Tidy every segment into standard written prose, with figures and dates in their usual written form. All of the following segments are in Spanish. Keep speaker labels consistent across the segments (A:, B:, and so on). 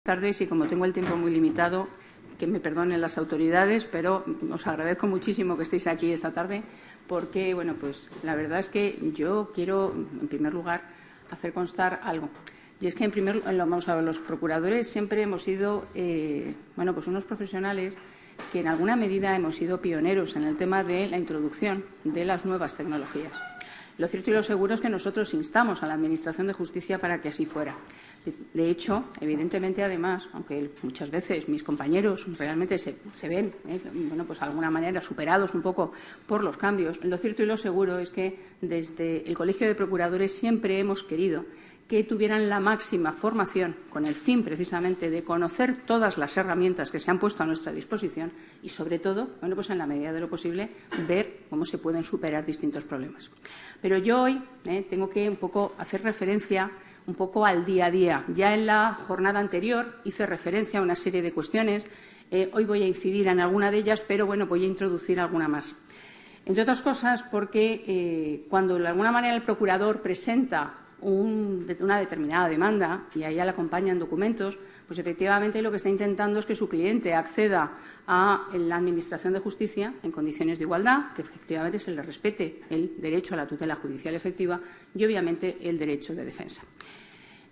A: Tardes y como tengo el tiempo muy limitado, que me perdonen las autoridades, pero os agradezco muchísimo que estéis aquí esta tarde porque, bueno, pues la verdad es que yo quiero, en primer lugar, hacer constar algo. Y es que, vamos a ver, los procuradores siempre hemos sido, pues unos profesionales que en alguna medida hemos sido pioneros en el tema de la introducción de las nuevas tecnologías. Lo cierto y lo seguro es que nosotros instamos a la Administración de Justicia para que así fuera. De hecho, evidentemente, además, aunque muchas veces mis compañeros realmente se ven, pues de alguna manera superados un poco por los cambios, lo cierto y lo seguro es que desde el Colegio de Procuradores siempre hemos querido que tuvieran la máxima formación con el fin precisamente de conocer todas las herramientas que se han puesto a nuestra disposición y, sobre todo, pues en la medida de lo posible, ver cómo se pueden superar distintos problemas. Pero yo hoy tengo que un poco hacer referencia un poco al día a día. Ya en la jornada anterior hice referencia a una serie de cuestiones. Hoy voy a incidir en alguna de ellas, pero bueno, voy a introducir alguna más. Entre otras cosas, porque cuando de alguna manera el procurador presenta una determinada demanda y a ella le acompañan documentos, pues efectivamente lo que está intentando es que su cliente acceda a la Administración de Justicia en condiciones de igualdad, que efectivamente se le respete el derecho a la tutela judicial efectiva y, obviamente, el derecho de defensa.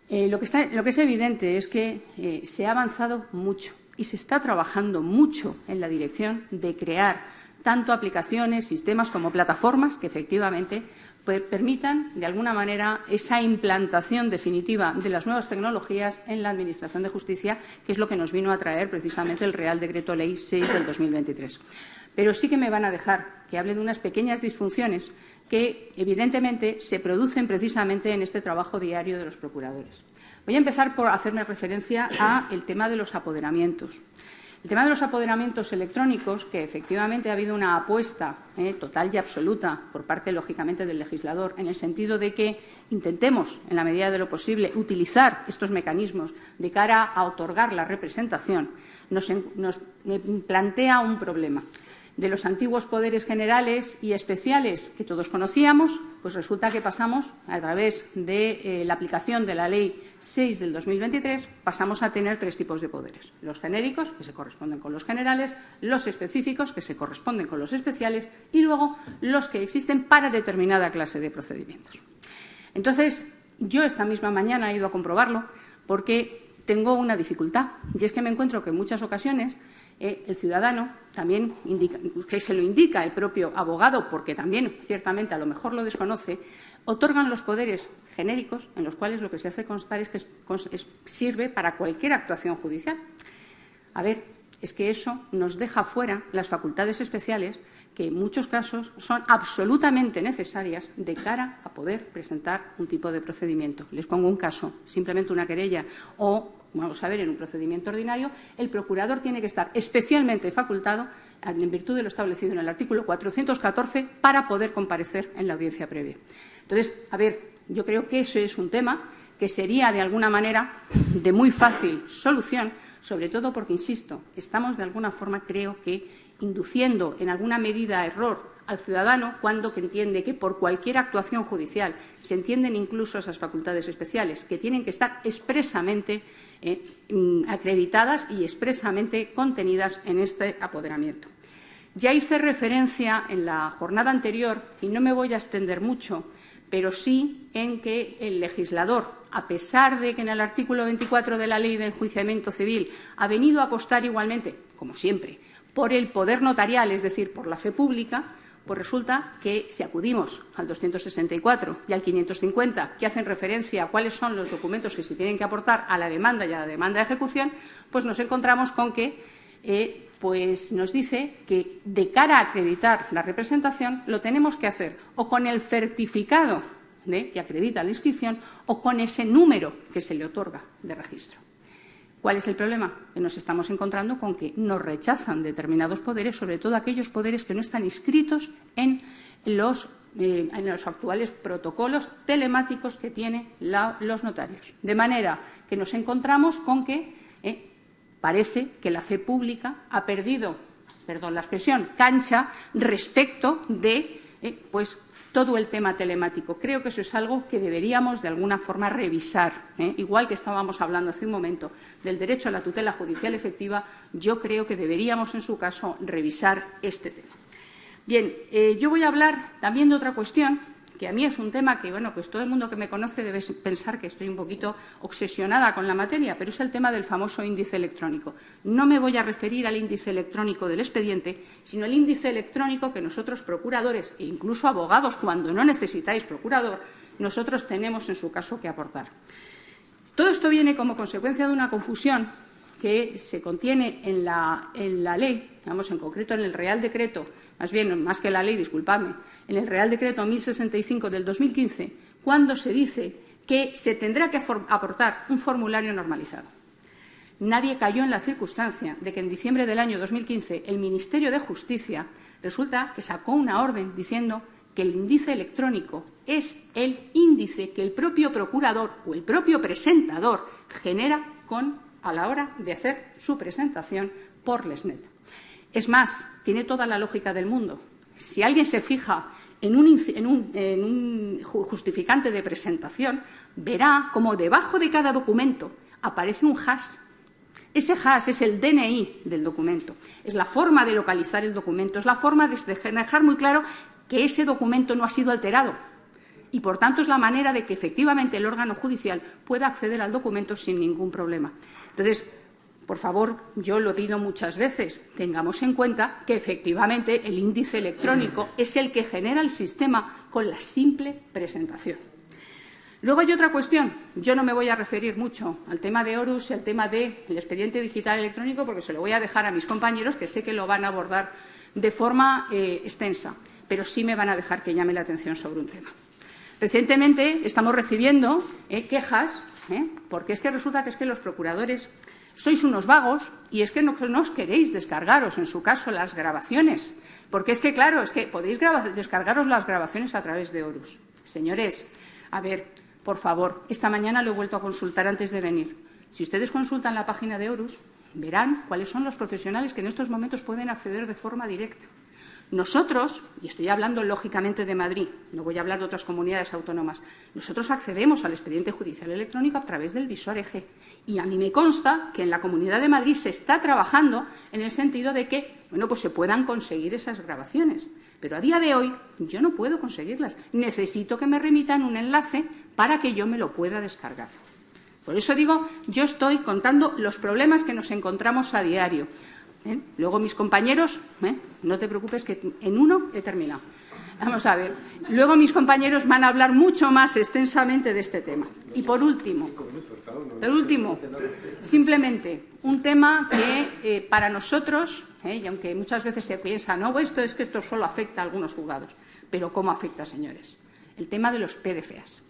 A: Lo que es evidente es que se ha avanzado mucho y se está trabajando mucho en la dirección de crear tanto aplicaciones, sistemas como plataformas que efectivamente permitan, de alguna manera, esa implantación definitiva de las nuevas tecnologías en la Administración de Justicia, que es lo que nos vino a traer precisamente el Real Decreto Ley 6 del 2023. Pero sí que me van a dejar que hable de unas pequeñas disfunciones que, evidentemente, se producen precisamente en este trabajo diario de los procuradores. Voy a empezar por hacerme referencia al tema de los apoderamientos. El tema de los apoderamientos electrónicos, que efectivamente ha habido una apuesta total y absoluta por parte, lógicamente, del legislador, en el sentido de que intentemos, en la medida de lo posible, utilizar estos mecanismos de cara a otorgar la representación, nos plantea un problema. De los antiguos poderes generales y especiales que todos conocíamos, pues resulta que pasamos, a través de la aplicación de la Ley 6 del 2023, pasamos a tener tres tipos de poderes. Los genéricos, que se corresponden con los generales, los específicos, que se corresponden con los especiales, y luego los que existen para determinada clase de procedimientos. Entonces, yo esta misma mañana he ido a comprobarlo porque tengo una dificultad, y es que me encuentro que en muchas ocasiones el ciudadano también indica, que se lo indica el propio abogado, porque también ciertamente a lo mejor lo desconoce, otorgan los poderes genéricos en los cuales lo que se hace constar es que sirve para cualquier actuación judicial. A ver, es que eso nos deja fuera las facultades especiales que en muchos casos son absolutamente necesarias de cara a poder presentar un tipo de procedimiento. Les pongo un caso, simplemente una querella o, vamos a ver, en un procedimiento ordinario, el procurador tiene que estar especialmente facultado, en virtud de lo establecido en el artículo 414, para poder comparecer en la audiencia previa. Entonces, a ver, yo creo que ese es un tema que sería, de alguna manera, de muy fácil solución, sobre todo porque, insisto, estamos de alguna forma, creo que, induciendo en alguna medida error al ciudadano cuando entiende que por cualquier actuación judicial se entienden incluso esas facultades especiales que tienen que estar expresamente acreditadas y expresamente contenidas en este apoderamiento. Ya hice referencia en la jornada anterior, y no me voy a extender mucho, pero sí en que el legislador, a pesar de que en el artículo 24 de la Ley de Enjuiciamiento Civil ha venido a apostar igualmente, como siempre, por el poder notarial, es decir, por la fe pública, pues resulta que si acudimos al 264 y al 550, que hacen referencia a cuáles son los documentos que se tienen que aportar a la demanda y a la demanda de ejecución, pues nos encontramos con que pues nos dice que de cara a acreditar la representación lo tenemos que hacer o con el certificado que acredita la inscripción o con ese número que se le otorga de registro. ¿Cuál es el problema? Que nos estamos encontrando con que nos rechazan determinados poderes, sobre todo aquellos poderes que no están inscritos en los actuales protocolos telemáticos que tienen los notarios. De manera que nos encontramos con que parece que la fe pública ha perdido, perdón la expresión, cancha respecto de todo el tema telemático. Creo que eso es algo que deberíamos de alguna forma revisar, igual que estábamos hablando hace un momento del derecho a la tutela judicial efectiva. Yo creo que deberíamos, en su caso, revisar este tema. Bien, yo voy a hablar también de otra cuestión, que a mí es un tema que, bueno, pues todo el mundo que me conoce debe pensar que estoy un poquito obsesionada con la materia, pero es el tema del famoso índice electrónico. No me voy a referir al índice electrónico del expediente, sino al índice electrónico que nosotros, procuradores e incluso abogados, cuando no necesitáis procurador, nosotros tenemos en su caso que aportar. Todo esto viene como consecuencia de una confusión que se contiene en la ley, digamos, en concreto en el Real Decreto, más que la ley, disculpadme, en el Real Decreto 1065 del 2015, cuando se dice que se tendrá que aportar un formulario normalizado. Nadie cayó en la circunstancia de que en diciembre del año 2015 el Ministerio de Justicia resulta que sacó una orden diciendo que el índice electrónico es el índice que el propio procurador o el propio presentador genera a la hora de hacer su presentación por Lesnet. Es más, tiene toda la lógica del mundo. Si alguien se fija en un justificante de presentación, verá cómo debajo de cada documento aparece un hash. Ese hash es el DNI del documento, es la forma de localizar el documento, es la forma de dejar muy claro que ese documento no ha sido alterado. Y, por tanto, es la manera de que efectivamente el órgano judicial pueda acceder al documento sin ningún problema. Entonces, por favor, yo lo pido muchas veces, tengamos en cuenta que efectivamente el índice electrónico es el que genera el sistema con la simple presentación. Luego hay otra cuestión. Yo no me voy a referir mucho al tema de Horus y al tema del expediente digital electrónico porque se lo voy a dejar a mis compañeros, que sé que lo van a abordar de forma extensa, pero sí me van a dejar que llame la atención sobre un tema. Recientemente estamos recibiendo quejas, porque es que resulta que los procuradores sois unos vagos y es que no os queréis descargaros, en su caso, las grabaciones. Porque es que, claro, podéis descargaros las grabaciones a través de Horus. Señores, a ver, por favor, esta mañana lo he vuelto a consultar antes de venir. Si ustedes consultan la página de Horus, verán cuáles son los profesionales que en estos momentos pueden acceder de forma directa. Nosotros, y estoy hablando lógicamente de Madrid, no voy a hablar de otras comunidades autónomas, nosotros accedemos al expediente judicial electrónico a través del visor EG. Y a mí me consta que en la Comunidad de Madrid se está trabajando en el sentido de que, bueno, pues se puedan conseguir esas grabaciones. Pero a día de hoy yo no puedo conseguirlas. Necesito que me remitan un enlace para que yo me lo pueda descargar. Por eso digo, yo estoy contando los problemas que nos encontramos a diario. Luego mis compañeros, no te preocupes que en uno he terminado. Vamos a ver. Luego mis compañeros van a hablar mucho más extensamente de este tema. Y por último, simplemente un tema que para nosotros, y aunque muchas veces se piensa, no, esto solo afecta a algunos juzgados, pero ¿cómo afecta, señores? El tema de los PDFAs.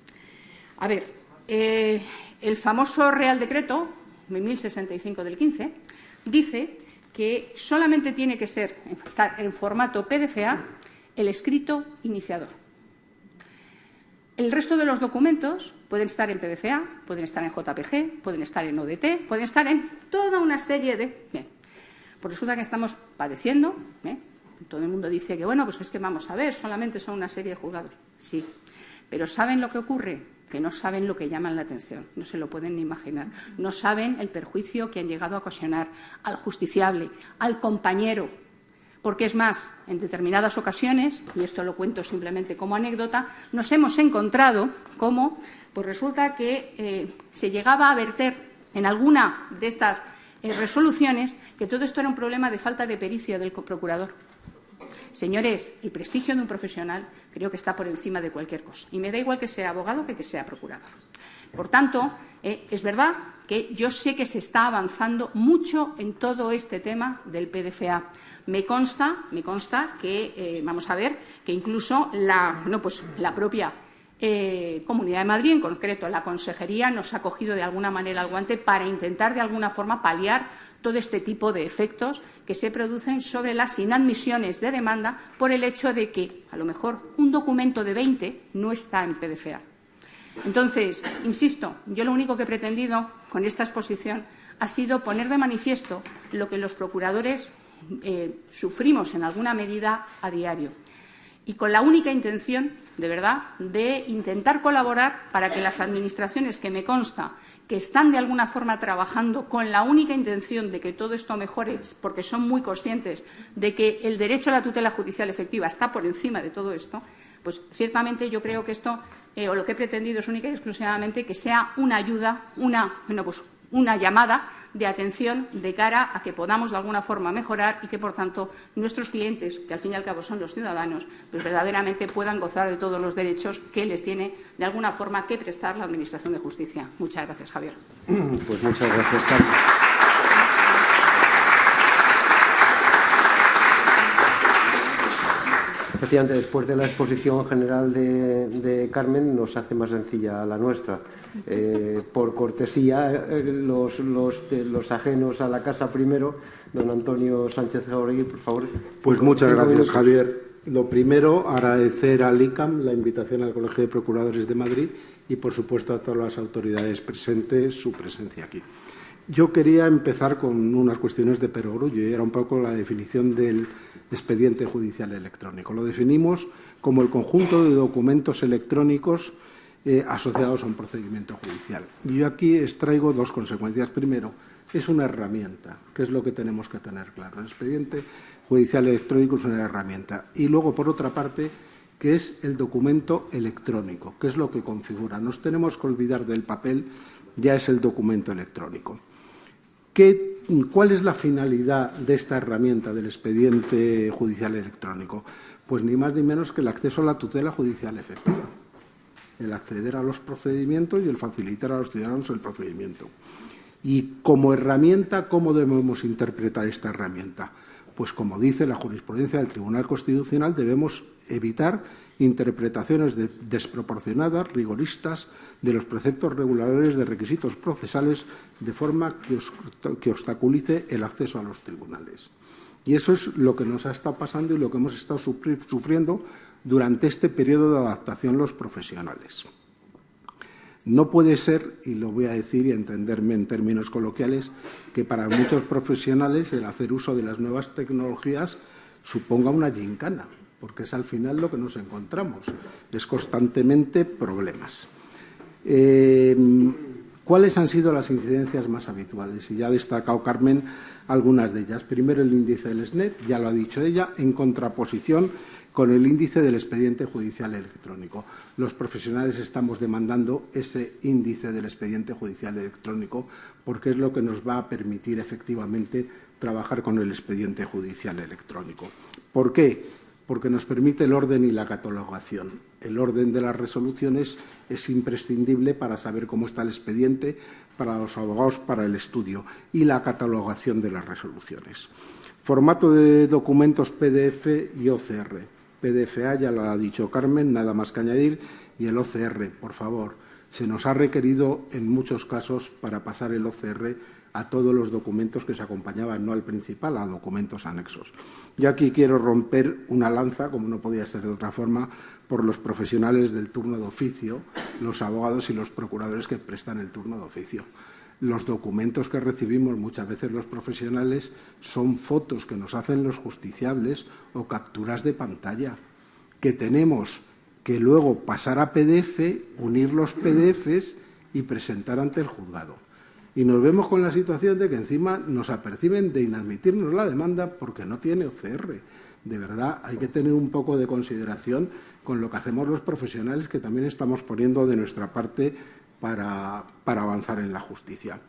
A: A ver, el famoso Real Decreto 1065 del 15 dice que solamente tiene que estar en formato PDFA el escrito iniciador. El resto de los documentos pueden estar en PDFA, pueden estar en JPG, pueden estar en ODT, pueden estar en toda una serie de... Bien, pues resulta que estamos padeciendo, todo el mundo dice que, bueno, pues es que vamos a ver, solamente son una serie de juzgados. Sí, pero ¿saben lo que ocurre? Que no saben lo que llaman la atención, no se lo pueden ni imaginar. No saben el perjuicio que han llegado a ocasionar al justiciable, al compañero. Porque es más, en determinadas ocasiones, y esto lo cuento simplemente como anécdota, nos hemos encontrado cómo pues resulta que se llegaba a verter en alguna de estas resoluciones que todo esto era un problema de falta de pericia del procurador. Señores, el prestigio de un profesional creo que está por encima de cualquier cosa. Y me da igual que sea abogado que sea procurador. Por tanto, es verdad que yo sé que se está avanzando mucho en todo este tema del PDFA. Me consta que, vamos a ver, que incluso la propia Comunidad de Madrid, en concreto la Consejería, nos ha cogido de alguna manera el guante para intentar de alguna forma paliar todo este tipo de efectos que se producen sobre las inadmisiones de demanda por el hecho de que, a lo mejor, un documento de 20 no está en PDFA. Entonces, insisto, yo lo único que he pretendido con esta exposición ha sido poner de manifiesto lo que los procuradores sufrimos en alguna medida a diario y con la única intención de verdad, de intentar colaborar para que las administraciones, que me consta que están de alguna forma trabajando con la única intención de que todo esto mejore, porque son muy conscientes de que el derecho a la tutela judicial efectiva está por encima de todo esto, pues ciertamente yo creo que esto, o lo que he pretendido es única y exclusivamente que sea una ayuda, una llamada de atención de cara a que podamos de alguna forma mejorar y que, por tanto, nuestros clientes, que al fin y al cabo son los ciudadanos, pues verdaderamente puedan gozar de todos los derechos que les tiene de alguna forma que prestar la Administración de Justicia. Muchas gracias, Javier.
B: Pues muchas gracias, Carmen. Efectivamente, después de la exposición general de Carmen, nos hace más sencilla la nuestra. Por cortesía, los ajenos a la casa primero, don Antonio Sánchez Jauregui, por favor.
C: Pues muchas gracias, Javier. Lo primero, agradecer al ICAM la invitación al Colegio de Procuradores de Madrid y, por supuesto, a todas las autoridades presentes su presencia aquí. Yo quería empezar con unas cuestiones de perogrullo y era un poco la definición del expediente judicial electrónico. Lo definimos como el conjunto de documentos electrónicos asociados a un procedimiento judicial. Y yo aquí extraigo dos consecuencias. Primero, es una herramienta, que es lo que tenemos que tener claro. El expediente judicial electrónico es una herramienta. Y luego, por otra parte, que es el documento electrónico, que es lo que configura. Nos tenemos que olvidar del papel, ya es el documento electrónico. ¿Cuál es la finalidad de esta herramienta del expediente judicial electrónico? Pues ni más ni menos que el acceso a la tutela judicial efectiva, el acceder a los procedimientos y el facilitar a los ciudadanos el procedimiento. Y como herramienta, ¿cómo debemos interpretar esta herramienta? Pues como dice la jurisprudencia del Tribunal Constitucional, debemos evitar interpretaciones desproporcionadas, rigoristas, de los preceptos reguladores de requisitos procesales de forma que obstaculice el acceso a los tribunales. Y eso es lo que nos ha estado pasando y lo que hemos estado sufriendo durante este periodo de adaptación los profesionales. No puede ser, y lo voy a decir y entenderme en términos coloquiales, que para muchos profesionales el hacer uso de las nuevas tecnologías suponga una gincana, porque es al final lo que nos encontramos, es constantemente problemas. ¿Cuáles han sido las incidencias más habituales? Y ya ha destacado Carmen algunas de ellas. Primero, el índice del SNET, ya lo ha dicho ella, en contraposición con el índice del expediente judicial electrónico. Los profesionales estamos demandando ese índice del expediente judicial electrónico porque es lo que nos va a permitir efectivamente trabajar con el expediente judicial electrónico. ¿Por qué? Porque nos permite el orden y la catalogación. El orden de las resoluciones es imprescindible para saber cómo está el expediente, para los abogados, para el estudio, y la catalogación de las resoluciones. Formato de documentos PDF y OCR. PDFA, ya lo ha dicho Carmen, nada más que añadir, y el OCR, por favor. Se nos ha requerido en muchos casos para pasar el OCR a todos los documentos que se acompañaban, no al principal, a documentos anexos. Yo aquí quiero romper una lanza, como no podía ser de otra forma, por los profesionales del turno de oficio, los abogados y los procuradores que prestan el turno de oficio. Los documentos que recibimos muchas veces los profesionales son fotos que nos hacen los justiciables o capturas de pantalla que tenemos que luego pasar a PDF, unir los PDFs y presentar ante el juzgado. Y nos vemos con la situación de que encima nos aperciben de inadmitirnos la demanda porque no tiene OCR. De verdad, hay que tener un poco de consideración con lo que hacemos los profesionales, que también estamos poniendo de nuestra parte para avanzar en la justicia.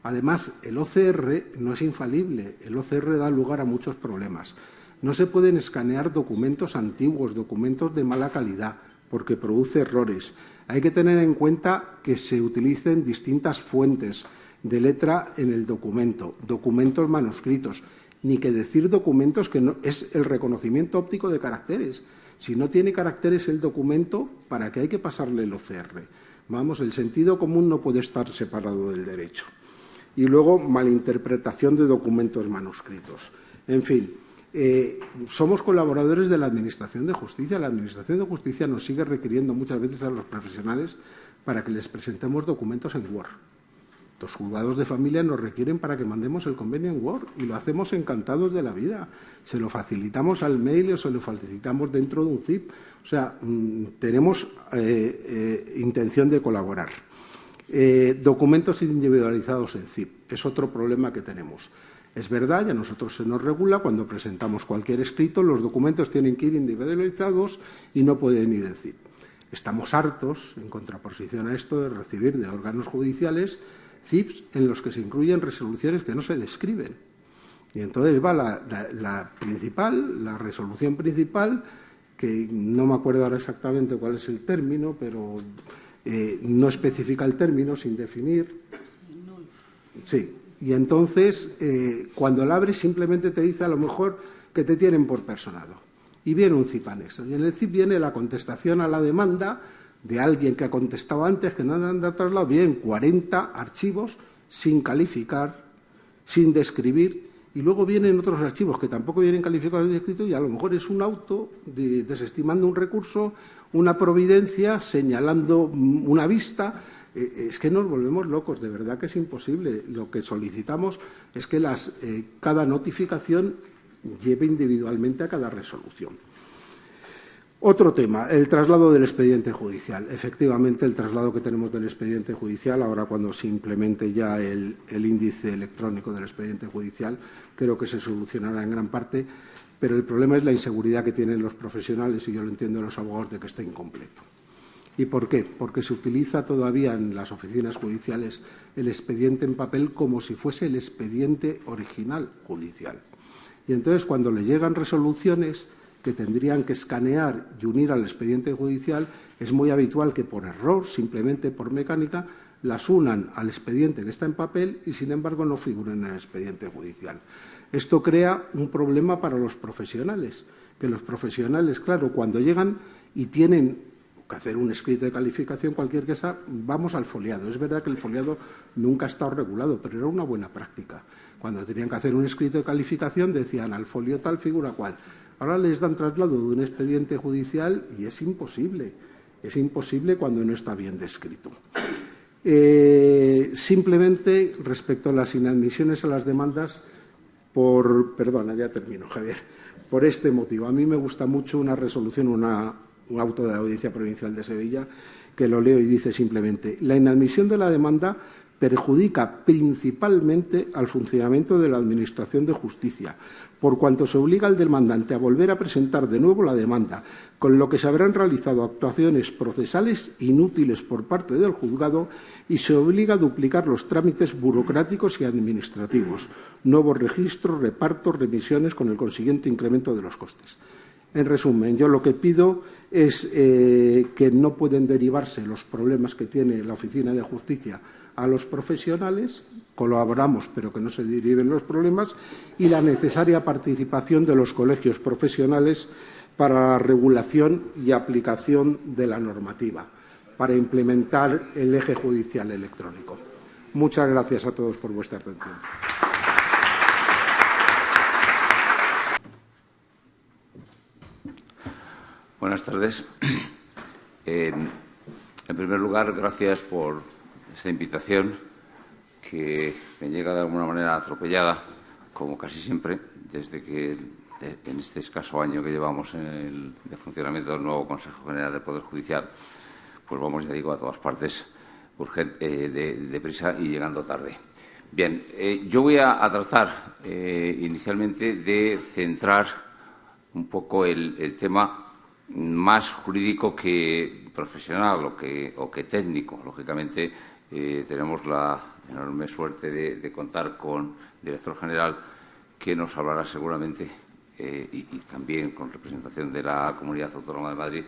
C: Además, el OCR no es infalible. El OCR da lugar a muchos problemas. No se pueden escanear documentos antiguos, documentos de mala calidad, porque produce errores. Hay que tener en cuenta que se utilicen distintas fuentes de letra en el documento, documentos manuscritos, ni que decir documentos que no es el reconocimiento óptico de caracteres. Si no tiene caracteres el documento, ¿para qué hay que pasarle el OCR? Vamos, el sentido común no puede estar separado del derecho. Y luego, malinterpretación de documentos manuscritos. En fin, somos colaboradores de la Administración de Justicia. La Administración de Justicia nos sigue requiriendo muchas veces a los profesionales para que les presentemos documentos en Word. Los juzgados de familia nos requieren para que mandemos el convenio en Word y lo hacemos encantados de la vida. Se lo facilitamos al mail o se lo facilitamos dentro de un zip. O sea, tenemos intención de colaborar. Documentos individualizados en zip es otro problema que tenemos. Es verdad, y a nosotros se nos regula, cuando presentamos cualquier escrito, los documentos tienen que ir individualizados y no pueden ir en zip. Estamos hartos, en contraposición a esto, de recibir de órganos judiciales zips en los que se incluyen resoluciones que no se describen. Y entonces va la resolución principal, que no me acuerdo ahora exactamente cuál es el término, pero no especifica el término sin definir. Sí, y entonces cuando la abres simplemente te dice a lo mejor que te tienen por personado. Y viene un zip anexo. Y en el zip viene la contestación a la demanda de alguien que ha contestado antes, que no han dado traslado, bien 40 archivos sin calificar, sin describir, y luego vienen otros archivos que tampoco vienen calificados y descritos, y a lo mejor es un auto desestimando un recurso, una providencia, señalando una vista. Es que nos volvemos locos, de verdad que es imposible. Lo que solicitamos es que cada notificación lleve individualmente a cada resolución. Otro tema, el traslado del expediente judicial. Efectivamente, el traslado que tenemos del expediente judicial, ahora cuando se implemente ya el índice electrónico del expediente judicial, creo que se solucionará en gran parte, pero el problema es la inseguridad que tienen los profesionales, y yo lo entiendo de los abogados, de que está incompleto. ¿Y por qué? Porque se utiliza todavía en las oficinas judiciales el expediente en papel como si fuese el expediente original judicial. Y entonces, cuando le llegan resoluciones que tendrían que escanear y unir al expediente judicial, es muy habitual que por error, simplemente por mecánica, las unan al expediente que está en papel y, sin embargo, no figuren en el expediente judicial. Esto crea un problema para los profesionales, que los profesionales, claro, cuando llegan y tienen que hacer un escrito de calificación, cualquier cosa, vamos al foliado. Es verdad que el foliado nunca ha estado regulado, pero era una buena práctica. Cuando tenían que hacer un escrito de calificación, decían al folio tal, figura cual. Ahora les dan traslado de un expediente judicial y es imposible. Es imposible cuando no está bien descrito. Simplemente, respecto a las inadmisiones a las demandas, perdona, ya termino, Javier, por este motivo. A mí me gusta mucho una resolución, un auto de la Audiencia Provincial de Sevilla, que lo leo y dice simplemente: la inadmisión de la demanda perjudica principalmente al funcionamiento de la Administración de Justicia, por cuanto se obliga al demandante a volver a presentar de nuevo la demanda, con lo que se habrán realizado actuaciones procesales inútiles por parte del juzgado y se obliga a duplicar los trámites burocráticos y administrativos, nuevos registros, repartos, remisiones, con el consiguiente incremento de los costes. En resumen, yo lo que pido es que no pueden derivarse los problemas que tiene la Oficina de Justicia a los profesionales, colaboramos pero que no se deriven los problemas, y la necesaria participación de los colegios profesionales para la regulación y aplicación de la normativa, para implementar el eje judicial electrónico. Muchas gracias a todos por vuestra atención.
D: Buenas tardes. En primer lugar, gracias por esta invitación que me llega de alguna manera atropellada, como casi siempre, desde que en este escaso año que llevamos de funcionamiento del nuevo Consejo General del Poder Judicial, pues vamos, ya digo, a todas partes deprisa y llegando tarde. Bien, yo voy a tratar inicialmente de centrar un poco el tema más jurídico que profesional o que técnico. Lógicamente, tenemos la enorme suerte de contar con el director general, que nos hablará seguramente, y también con representación de la Comunidad Autónoma de Madrid,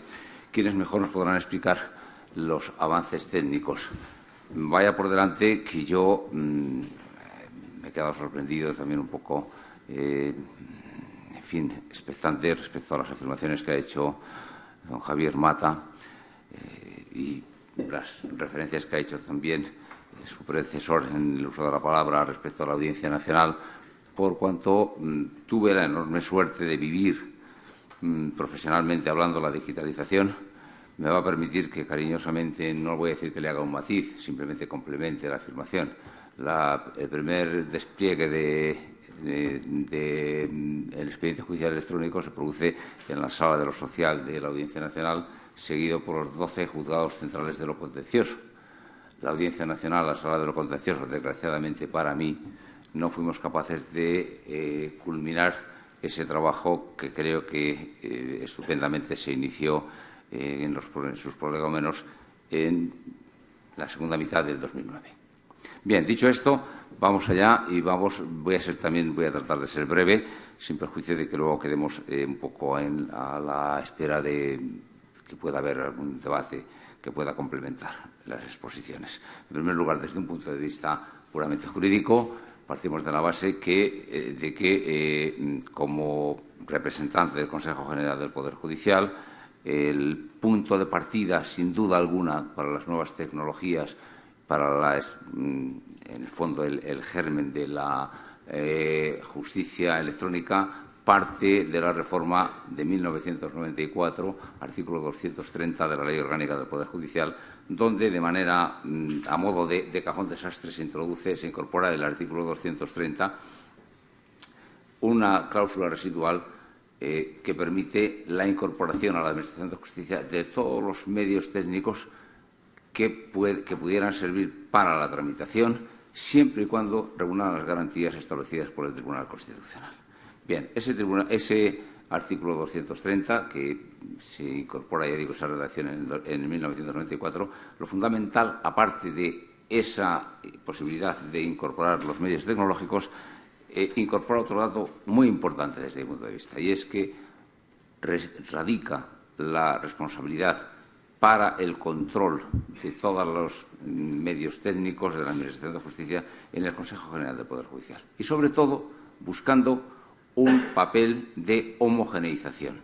D: quienes mejor nos podrán explicar los avances técnicos. Vaya por delante que yo me he quedado sorprendido, también un poco expectante respecto a las afirmaciones que ha hecho don Javier Mata y las referencias que ha hecho también su predecesor en el uso de la palabra respecto a la Audiencia Nacional, por cuanto tuve la enorme suerte de vivir profesionalmente hablando la digitalización. Me va a permitir que cariñosamente, no voy a decir que le haga un matiz, simplemente complemente la afirmación. el primer despliegue del expediente judicial electrónico se produce en la Sala de lo Social de la Audiencia Nacional, seguido por los 12 juzgados centrales de lo contencioso. La Audiencia Nacional, la Sala de lo Contencioso, desgraciadamente para mí, no fuimos capaces de culminar ese trabajo que creo que estupendamente se inició en sus prolegómenos en la segunda mitad del 2009. Bien, dicho esto, vamos allá y voy a tratar de ser breve, sin perjuicio de que luego quedemos un poco a la espera de que pueda haber algún debate que pueda complementar las exposiciones. En primer lugar, desde un punto de vista puramente jurídico, partimos de la base de que como representante del Consejo General del Poder Judicial, el punto de partida, sin duda alguna, para las nuevas tecnologías, en el fondo el germen de la justicia electrónica, parte de la reforma de 1994, artículo 230 de la Ley Orgánica del Poder Judicial, donde de manera a modo de cajón desastre se incorpora el artículo 230 una cláusula residual que permite la incorporación a la Administración de Justicia de todos los medios técnicos que pudieran servir para la tramitación, siempre y cuando reúnan las garantías establecidas por el Tribunal Constitucional. Bien, ese artículo 230, que se incorpora, ya digo, esa redacción en 1994, lo fundamental, aparte de esa posibilidad de incorporar los medios tecnológicos, incorpora otro dato muy importante desde mi punto de vista, y es que radica la responsabilidad para el control de todos los medios técnicos de la Administración de Justicia en el Consejo General del Poder Judicial. Y, sobre todo, buscando un papel de homogeneización,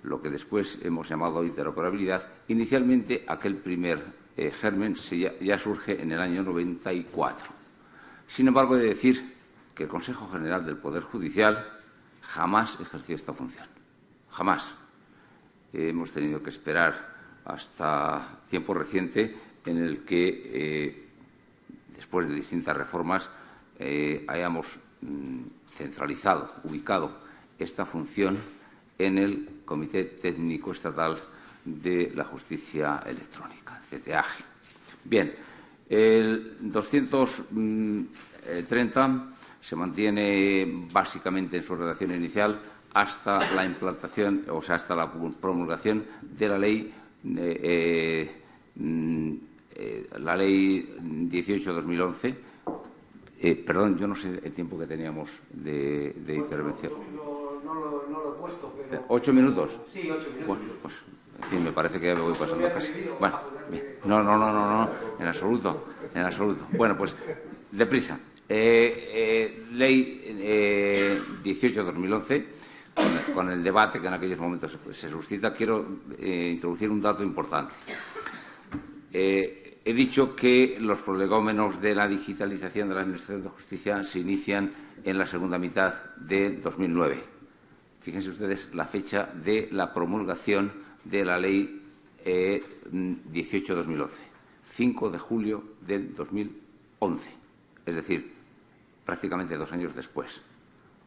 D: lo que después hemos llamado interoperabilidad. Inicialmente, aquel primer germen ya surge en el año 94. Sin embargo, he de decir que el Consejo General del Poder Judicial jamás ejerció esta función. Jamás. Hemos tenido que esperar hasta tiempo reciente en el que, después de distintas reformas, hayamos centralizado, ubicado esta función en el Comité Técnico Estatal de la Justicia Electrónica, CTAG. Bien, el 230 se mantiene básicamente en su redacción inicial hasta la implantación, o sea, hasta la promulgación de la ley 18/2011. Perdón, yo no sé el tiempo que teníamos de intervención.
B: No lo he puesto, pero...
D: 8 minutos.
B: Sí, 8 minutos.
D: Bueno, pues, en fin, me parece que ya me voy pasando casi. Bueno, bien. No, en absoluto. Bueno, pues, deprisa. Ley 18/2011, con el debate que en aquellos momentos se suscita, quiero introducir un dato importante. He dicho que los prolegómenos de la digitalización de la Administración de Justicia se inician en la segunda mitad de 2009. Fíjense ustedes la fecha de la promulgación de la Ley 18/2011, 5 de julio del 2011, es decir, prácticamente 2 años después.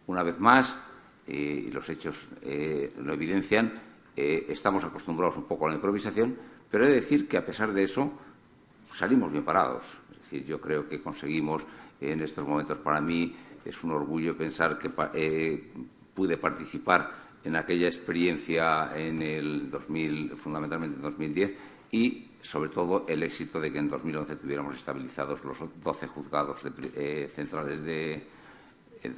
D: Una vez más, y los hechos lo evidencian, estamos acostumbrados un poco a la improvisación, pero he de decir que, a pesar de eso, salimos bien parados. Es decir, yo creo que conseguimos en estos momentos, para mí es un orgullo pensar que pude participar en aquella experiencia en el 2000, fundamentalmente en 2010, y sobre todo el éxito de que en 2011 tuviéramos estabilizados los 12 juzgados centrales de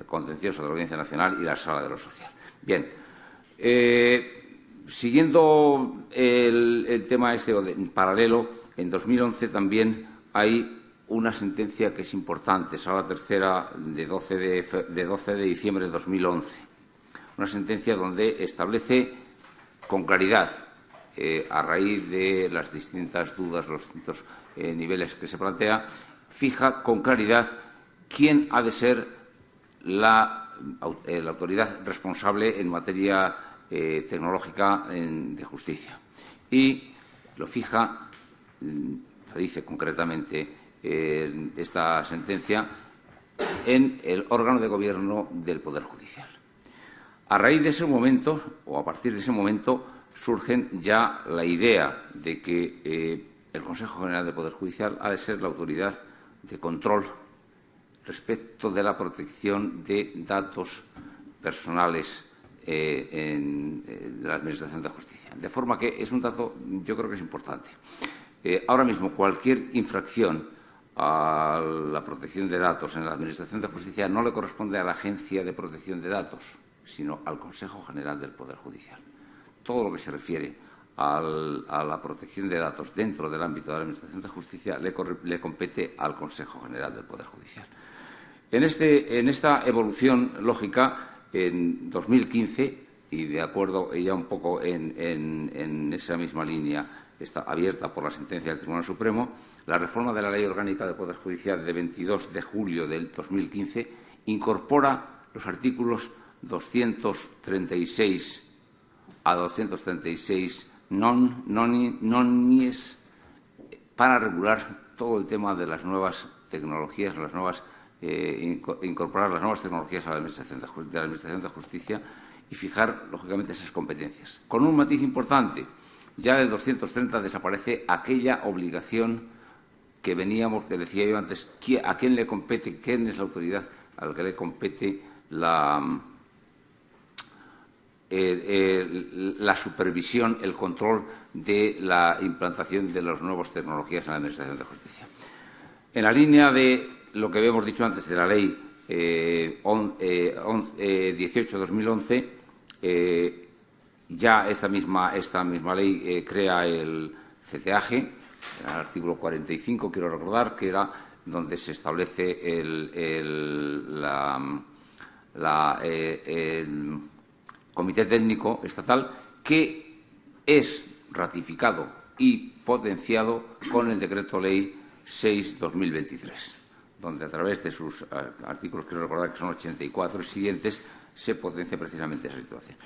D: contencioso de la Audiencia Nacional y la Sala de lo Social. Bien, siguiendo el tema en paralelo, en 2011 también hay una sentencia que es importante, Sala Tercera de 12 de diciembre de 2011. Una sentencia donde establece con claridad, a raíz de las distintas dudas, los distintos niveles que se plantea, fija con claridad quién ha de ser la autoridad responsable en materia tecnológica de justicia. Y lo fija, lo dice concretamente esta sentencia en el órgano de gobierno del Poder Judicial. A raíz de ese momento, o a partir de ese momento, surgen ya la idea de que el Consejo General del Poder Judicial ha de ser la autoridad de control respecto de la protección de datos personales de la Administración de Justicia. De forma que es un dato, yo creo que es importante. Ahora mismo, cualquier infracción a la protección de datos en la Administración de Justicia no le corresponde a la Agencia de Protección de Datos, sino al Consejo General del Poder Judicial. Todo lo que se refiere a la protección de datos dentro del ámbito de la Administración de Justicia le compete al Consejo General del Poder Judicial. En esta evolución lógica, en 2015, y de acuerdo ya un poco en esa misma línea, está abierta por la sentencia del Tribunal Supremo, la reforma de la Ley Orgánica del Poder Judicial de 22 de julio del 2015 incorpora los artículos 236 a 236 nonies para regular todo el tema de las nuevas tecnologías, incorporar las nuevas tecnologías a la Administración de Justicia y fijar, lógicamente, esas competencias. Con un matiz importante, ya del 230 desaparece aquella obligación que decía yo antes, a quién le compete, quién es la autoridad a la que le compete la supervisión, el control de la implantación de las nuevas tecnologías en la Administración de Justicia. En la línea de lo que habíamos dicho antes de la Ley 18/2011, ya esta misma ley crea el CCAG, el artículo 45, quiero recordar, que era donde se establece el Comité Técnico Estatal, que es ratificado y potenciado con el Decreto Ley 6/2023, donde a través de sus artículos, quiero recordar que son 84 y siguientes, se potencia precisamente esa situación.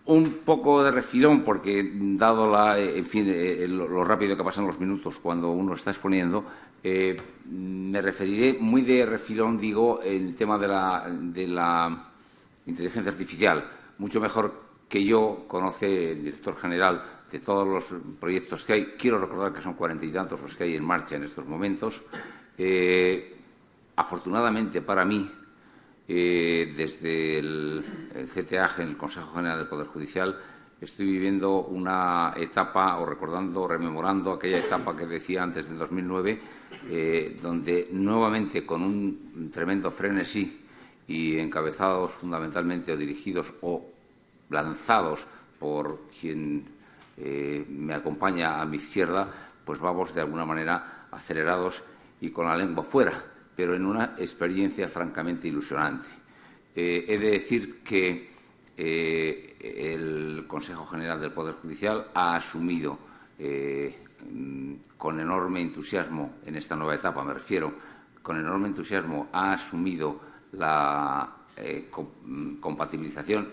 D: Un poco de refilón, porque dado lo rápido que pasan los minutos cuando uno está exponiendo, me referiré muy de refilón, digo, en el tema de la inteligencia artificial. Mucho mejor que yo conoce el director general de todos los proyectos que hay. Quiero recordar que son 40 y tantos los que hay en marcha en estos momentos. Afortunadamente para mí, desde el CTAG, en el Consejo General del Poder Judicial, estoy viviendo una etapa, o rememorando aquella etapa que decía antes del 2009, donde nuevamente, con un tremendo frenesí y encabezados fundamentalmente o dirigidos o lanzados por quien me acompaña a mi izquierda, pues vamos de alguna manera acelerados y con la lengua fuera, pero en una experiencia francamente ilusionante. He de decir que el Consejo General del Poder Judicial ha asumido con enorme entusiasmo, en esta nueva etapa me refiero, con enorme entusiasmo ha asumido la compatibilización,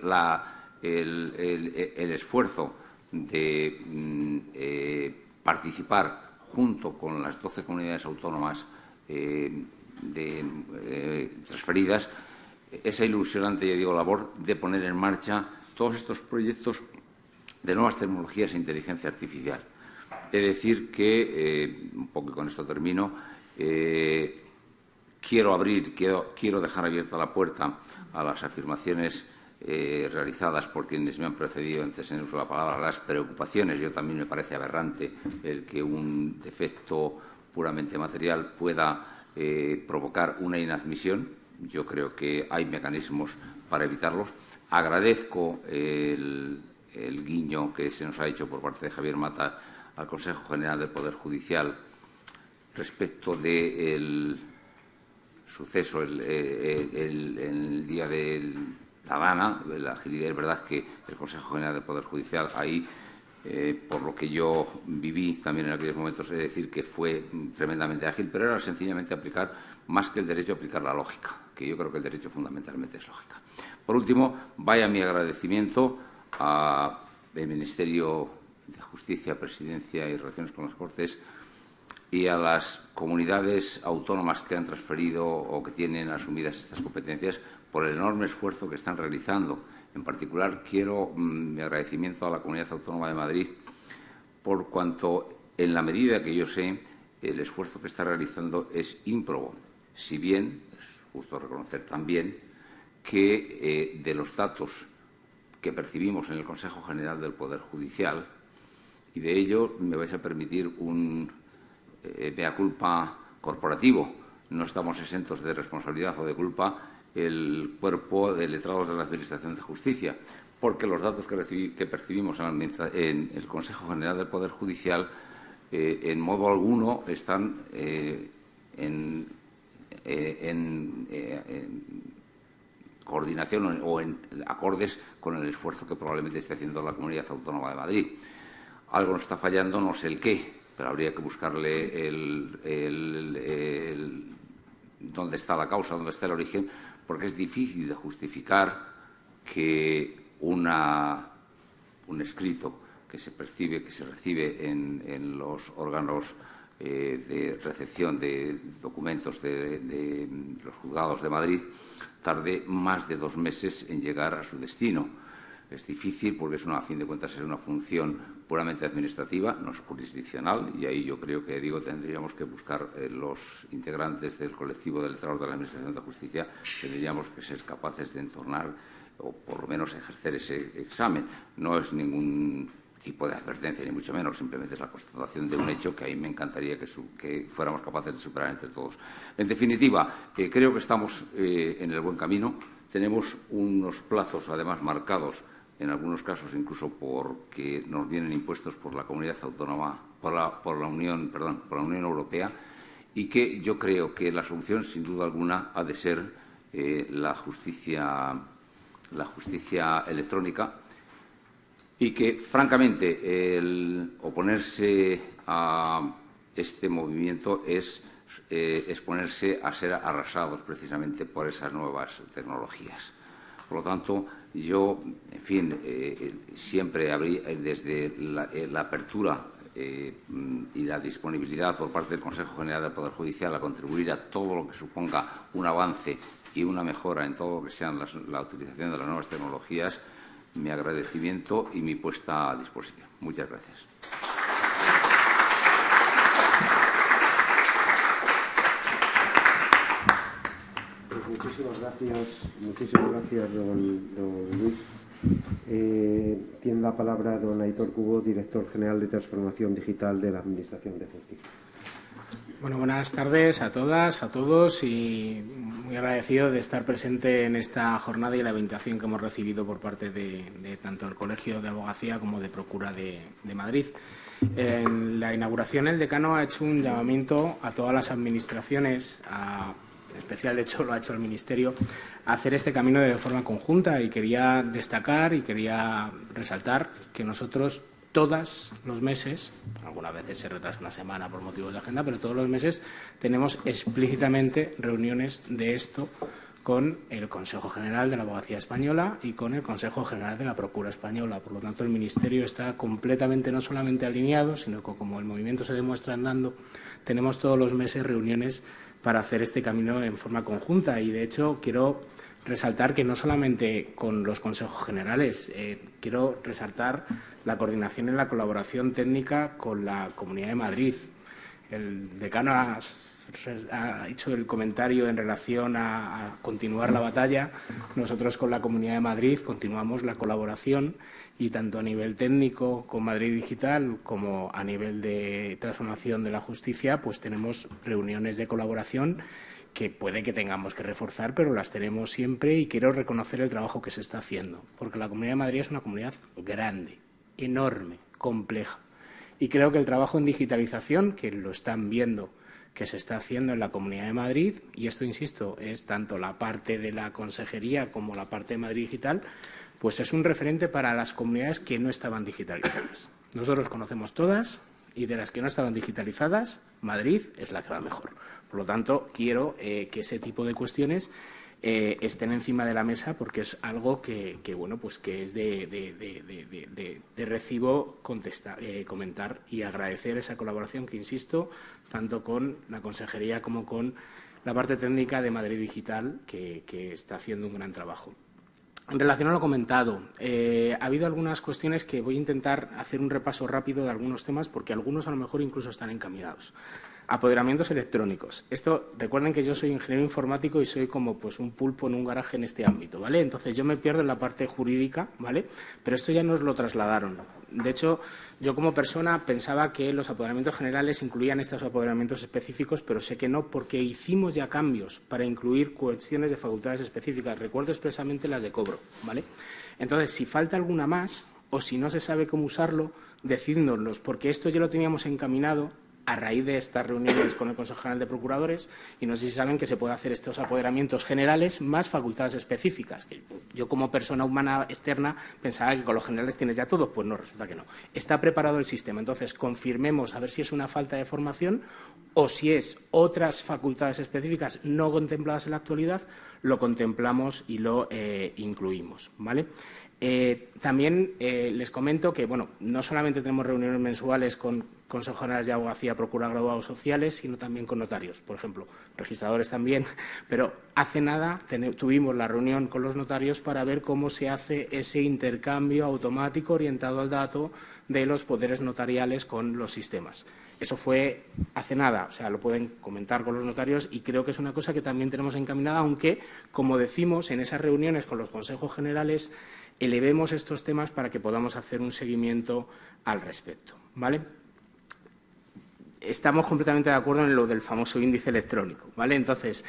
D: el esfuerzo de participar junto con las 12 comunidades autónomas transferidas, esa ilusionante, ya digo, labor de poner en marcha todos estos proyectos de nuevas tecnologías e inteligencia artificial. He de decir que, un poco con esto termino, quiero dejar abierta la puerta a las afirmaciones realizadas por quienes me han precedido antes en el uso de la palabra, las preocupaciones. Yo también me parece aberrante el que un defecto puramente material pueda provocar una inadmisión. Yo creo que hay mecanismos para evitarlos. Agradezco el guiño que se nos ha hecho por parte de Javier Mata al Consejo General del Poder Judicial respecto del suceso el día de La Dana, de la agilidad. Es verdad que el Consejo General del Poder Judicial ahí, por lo que yo viví también en aquellos momentos, he de decir que fue tremendamente ágil, pero era sencillamente aplicar, más que el derecho, aplicar la lógica, que yo creo que el derecho fundamentalmente es lógica. Por último, vaya mi agradecimiento al Ministerio de Justicia, Presidencia y Relaciones con las Cortes, y a las comunidades autónomas que han transferido o que tienen asumidas estas competencias por el enorme esfuerzo que están realizando. En particular, quiero mi agradecimiento a la Comunidad Autónoma de Madrid por cuanto, en la medida que yo sé, el esfuerzo que está realizando es ímprobo. Si bien, es justo reconocer también que de los datos que percibimos en el Consejo General del Poder Judicial, y de ello me vais a permitir un mea culpa corporativo, no estamos exentos de responsabilidad o de culpa el cuerpo de letrados de la Administración de Justicia, porque los datos que percibimos en el Consejo General del Poder Judicial en modo alguno están en coordinación o en acordes con el esfuerzo que probablemente esté haciendo la Comunidad Autónoma de Madrid. Algo nos está fallando, no sé el qué, pero habría que buscarle dónde está la causa, dónde está el origen, porque es difícil de justificar que un escrito que se percibe, que se recibe en los órganos de recepción de documentos de los juzgados de Madrid tarde más de 2 meses en llegar a su destino. Es difícil porque a fin de cuentas es una función puramente administrativa, no es jurisdiccional, y ahí yo creo que tendríamos que buscar los integrantes del colectivo de letrados de la Administración de Justicia, tendríamos que ser capaces de entornar o por lo menos ejercer ese examen. No es ningún tipo de advertencia, ni mucho menos, simplemente es la constatación de un hecho que a mí me encantaría que fuéramos capaces de superar entre todos. En definitiva, creo que estamos en el buen camino. Tenemos unos plazos, además, marcados, en algunos casos incluso porque nos vienen impuestos por la Comunidad Autónoma, por la Unión Europea, y que yo creo que la solución, sin duda alguna, ha de ser la justicia electrónica, y que, francamente, el oponerse a este movimiento es exponerse a ser arrasados precisamente por esas nuevas tecnologías. Por lo tanto, yo, en fin, siempre habría, desde la apertura y la disponibilidad por parte del Consejo General del Poder Judicial a contribuir a todo lo que suponga un avance y una mejora en todo lo que sea la utilización de las nuevas tecnologías, mi agradecimiento y mi puesta a disposición. Muchas gracias.
B: Muchísimas gracias, don Luis. Tiene la palabra don Aitor Cubo, director general de Transformación Digital de la Administración de Justicia.
E: Bueno, buenas tardes a todas, a todos, y muy agradecido de estar presente en esta jornada y la invitación que hemos recibido por parte de tanto el Colegio de Abogacía como de Procura de Madrid. En la inauguración, el decano ha hecho un llamamiento a todas las administraciones, en especial, de hecho, lo ha hecho el Ministerio, a hacer este camino de forma conjunta, y quería destacar y quería resaltar que nosotros todos los meses, algunas veces se retrasa una semana por motivos de agenda, pero todos los meses tenemos explícitamente reuniones de esto con el Consejo General de la Abogacía Española y con el Consejo General de la Procura Española. Por lo tanto, el Ministerio está completamente, no solamente alineado, sino que, como el movimiento se demuestra andando, tenemos todos los meses reuniones para hacer este camino en forma conjunta. Y, de hecho, quiero resaltar que no solamente con los consejos generales, quiero resaltar la coordinación y la colaboración técnica con la Comunidad de Madrid. El decano ha hecho el comentario en relación a continuar la batalla. Nosotros con la Comunidad de Madrid continuamos la colaboración, y tanto a nivel técnico con Madrid Digital como a nivel de transformación de la justicia, pues tenemos reuniones de colaboración que puede que tengamos que reforzar, pero las tenemos siempre, y quiero reconocer el trabajo que se está haciendo, porque la Comunidad de Madrid es una comunidad grande, enorme, compleja, y creo que el trabajo en digitalización, que lo están viendo que se está haciendo en la Comunidad de Madrid, y esto, insisto, es tanto la parte de la consejería como la parte de Madrid Digital, pues es un referente para las comunidades que no estaban digitalizadas. Nosotros conocemos todas, y de las que no estaban digitalizadas, Madrid es la que va mejor. Por lo tanto, quiero que ese tipo de cuestiones estén encima de la mesa, porque es algo que bueno, pues que es de recibo comentar y agradecer esa colaboración que, insisto, tanto con la Consejería como con la parte técnica de Madrid Digital, que está haciendo un gran trabajo. En relación a lo comentado, ha habido algunas cuestiones que voy a intentar hacer un repaso rápido de algunos temas, porque algunos a lo mejor incluso están encaminados. Apoderamientos electrónicos. Esto, recuerden que yo soy ingeniero informático y soy como pues un pulpo en un garaje en este ámbito, ¿vale? Entonces yo me pierdo en la parte jurídica, ¿vale? Pero esto ya nos lo trasladaron. De hecho, yo como persona pensaba que los apoderamientos generales incluían estos apoderamientos específicos, pero sé que no, porque hicimos ya cambios para incluir cuestiones de facultades específicas. Recuerdo expresamente las de cobro, ¿vale? Entonces, si falta alguna más o si no se sabe cómo usarlo, decídnoslos, porque esto ya lo teníamos encaminado a raíz de estas reuniones con el Consejo General de Procuradores, y no sé si saben que se puede hacer estos apoderamientos generales más facultades específicas. Que yo, como persona humana externa, pensaba que con los generales tienes ya todo. Pues no, resulta que no. Está preparado el sistema. Entonces, confirmemos a ver si es una falta de formación o si es otras facultades específicas no contempladas en la actualidad, lo contemplamos y lo incluimos, ¿vale? También les comento que, bueno, no solamente tenemos reuniones mensuales con Consejo General de Abogacía, Procuradores Graduados Sociales, sino también con notarios, por ejemplo, registradores también, pero hace nada tuvimos la reunión con los notarios para ver cómo se hace ese intercambio automático orientado al dato de los poderes notariales con los sistemas. Eso fue hace nada, o sea, lo pueden comentar con los notarios, y creo que es una cosa que también tenemos encaminada, aunque, como decimos, en esas reuniones con los consejos generales elevemos estos temas para que podamos hacer un seguimiento al respecto, ¿vale? Estamos completamente de acuerdo en lo del famoso índice electrónico, ¿vale? Entonces,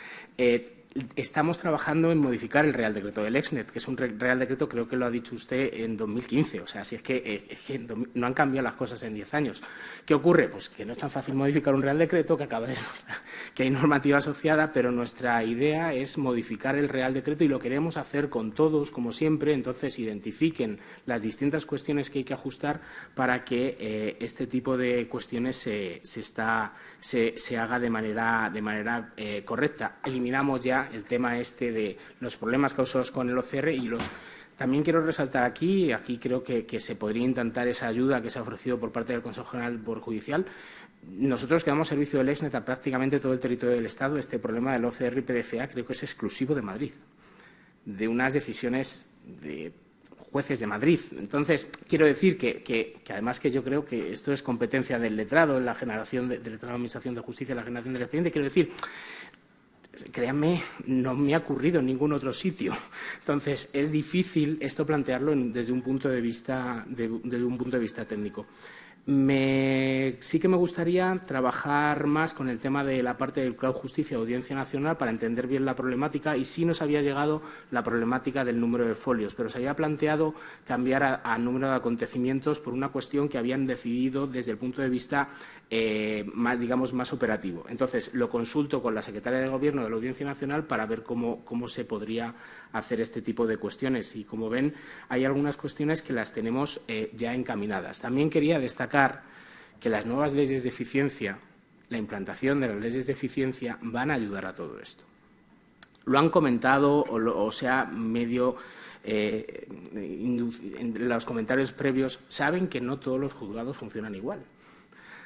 E: estamos trabajando en modificar el Real Decreto del Exnet, que es un Real Decreto, creo que lo ha dicho usted, en 2015. O sea, si es que no han cambiado las cosas en 10 años. ¿Qué ocurre? Pues que no es tan fácil modificar un Real Decreto, que hay normativa asociada, pero nuestra idea es modificar el Real Decreto y lo queremos hacer con todos, como siempre. Entonces, identifiquen las distintas cuestiones que hay que ajustar para que este tipo de cuestiones se haga de manera correcta. Eliminamos ya el tema este de los problemas causados con el OCR y también quiero resaltar aquí creo que se podría intentar esa ayuda que se ha ofrecido por parte del Consejo General del Poder Judicial. Nosotros que damos servicio del Exnet a prácticamente todo el territorio del Estado, este problema del OCR y PDFA creo que es exclusivo de Madrid, de unas decisiones de jueces de Madrid. Entonces, quiero decir que además que yo creo que esto es competencia del letrado, en la generación del letrado de Administración de Justicia, la generación del expediente, quiero decir, créanme, no me ha ocurrido en ningún otro sitio. Entonces, es difícil esto plantearlo desde un punto de vista técnico. Sí que me gustaría trabajar más con el tema de la parte del Cloud Justicia o Audiencia Nacional para entender bien la problemática, y sí nos había llegado la problemática del número de folios, pero se había planteado cambiar a número de acontecimientos por una cuestión que habían decidido desde el punto de vista más operativo. Entonces, lo consulto con la secretaria de Gobierno de la Audiencia Nacional para ver cómo se podría hacer este tipo de cuestiones. Y, como ven, hay algunas cuestiones que las tenemos ya encaminadas. También quería destacar que las nuevas leyes de eficiencia, la implantación de las leyes de eficiencia, van a ayudar a todo esto. Lo han comentado o sea medio en los comentarios previos, saben que no todos los juzgados funcionan igual.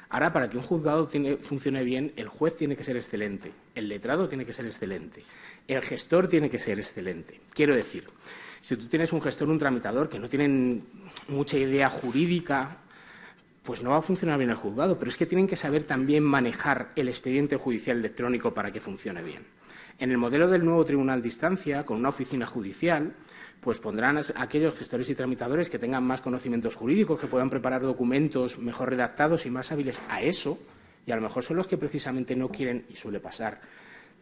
E: Ahora, para que un juzgado funcione bien, el juez tiene que ser excelente, el letrado tiene que ser excelente, el gestor tiene que ser excelente. Quiero decir, si tú tienes un gestor, un tramitador que no tienen mucha idea jurídica, pues no va a funcionar bien el juzgado, pero es que tienen que saber también manejar el expediente judicial electrónico para que funcione bien. En el modelo del nuevo tribunal de instancia, con una oficina judicial, pues pondrán a aquellos gestores y tramitadores que tengan más conocimientos jurídicos, que puedan preparar documentos mejor redactados y más hábiles a eso, y a lo mejor son los que precisamente no quieren, y suele pasar,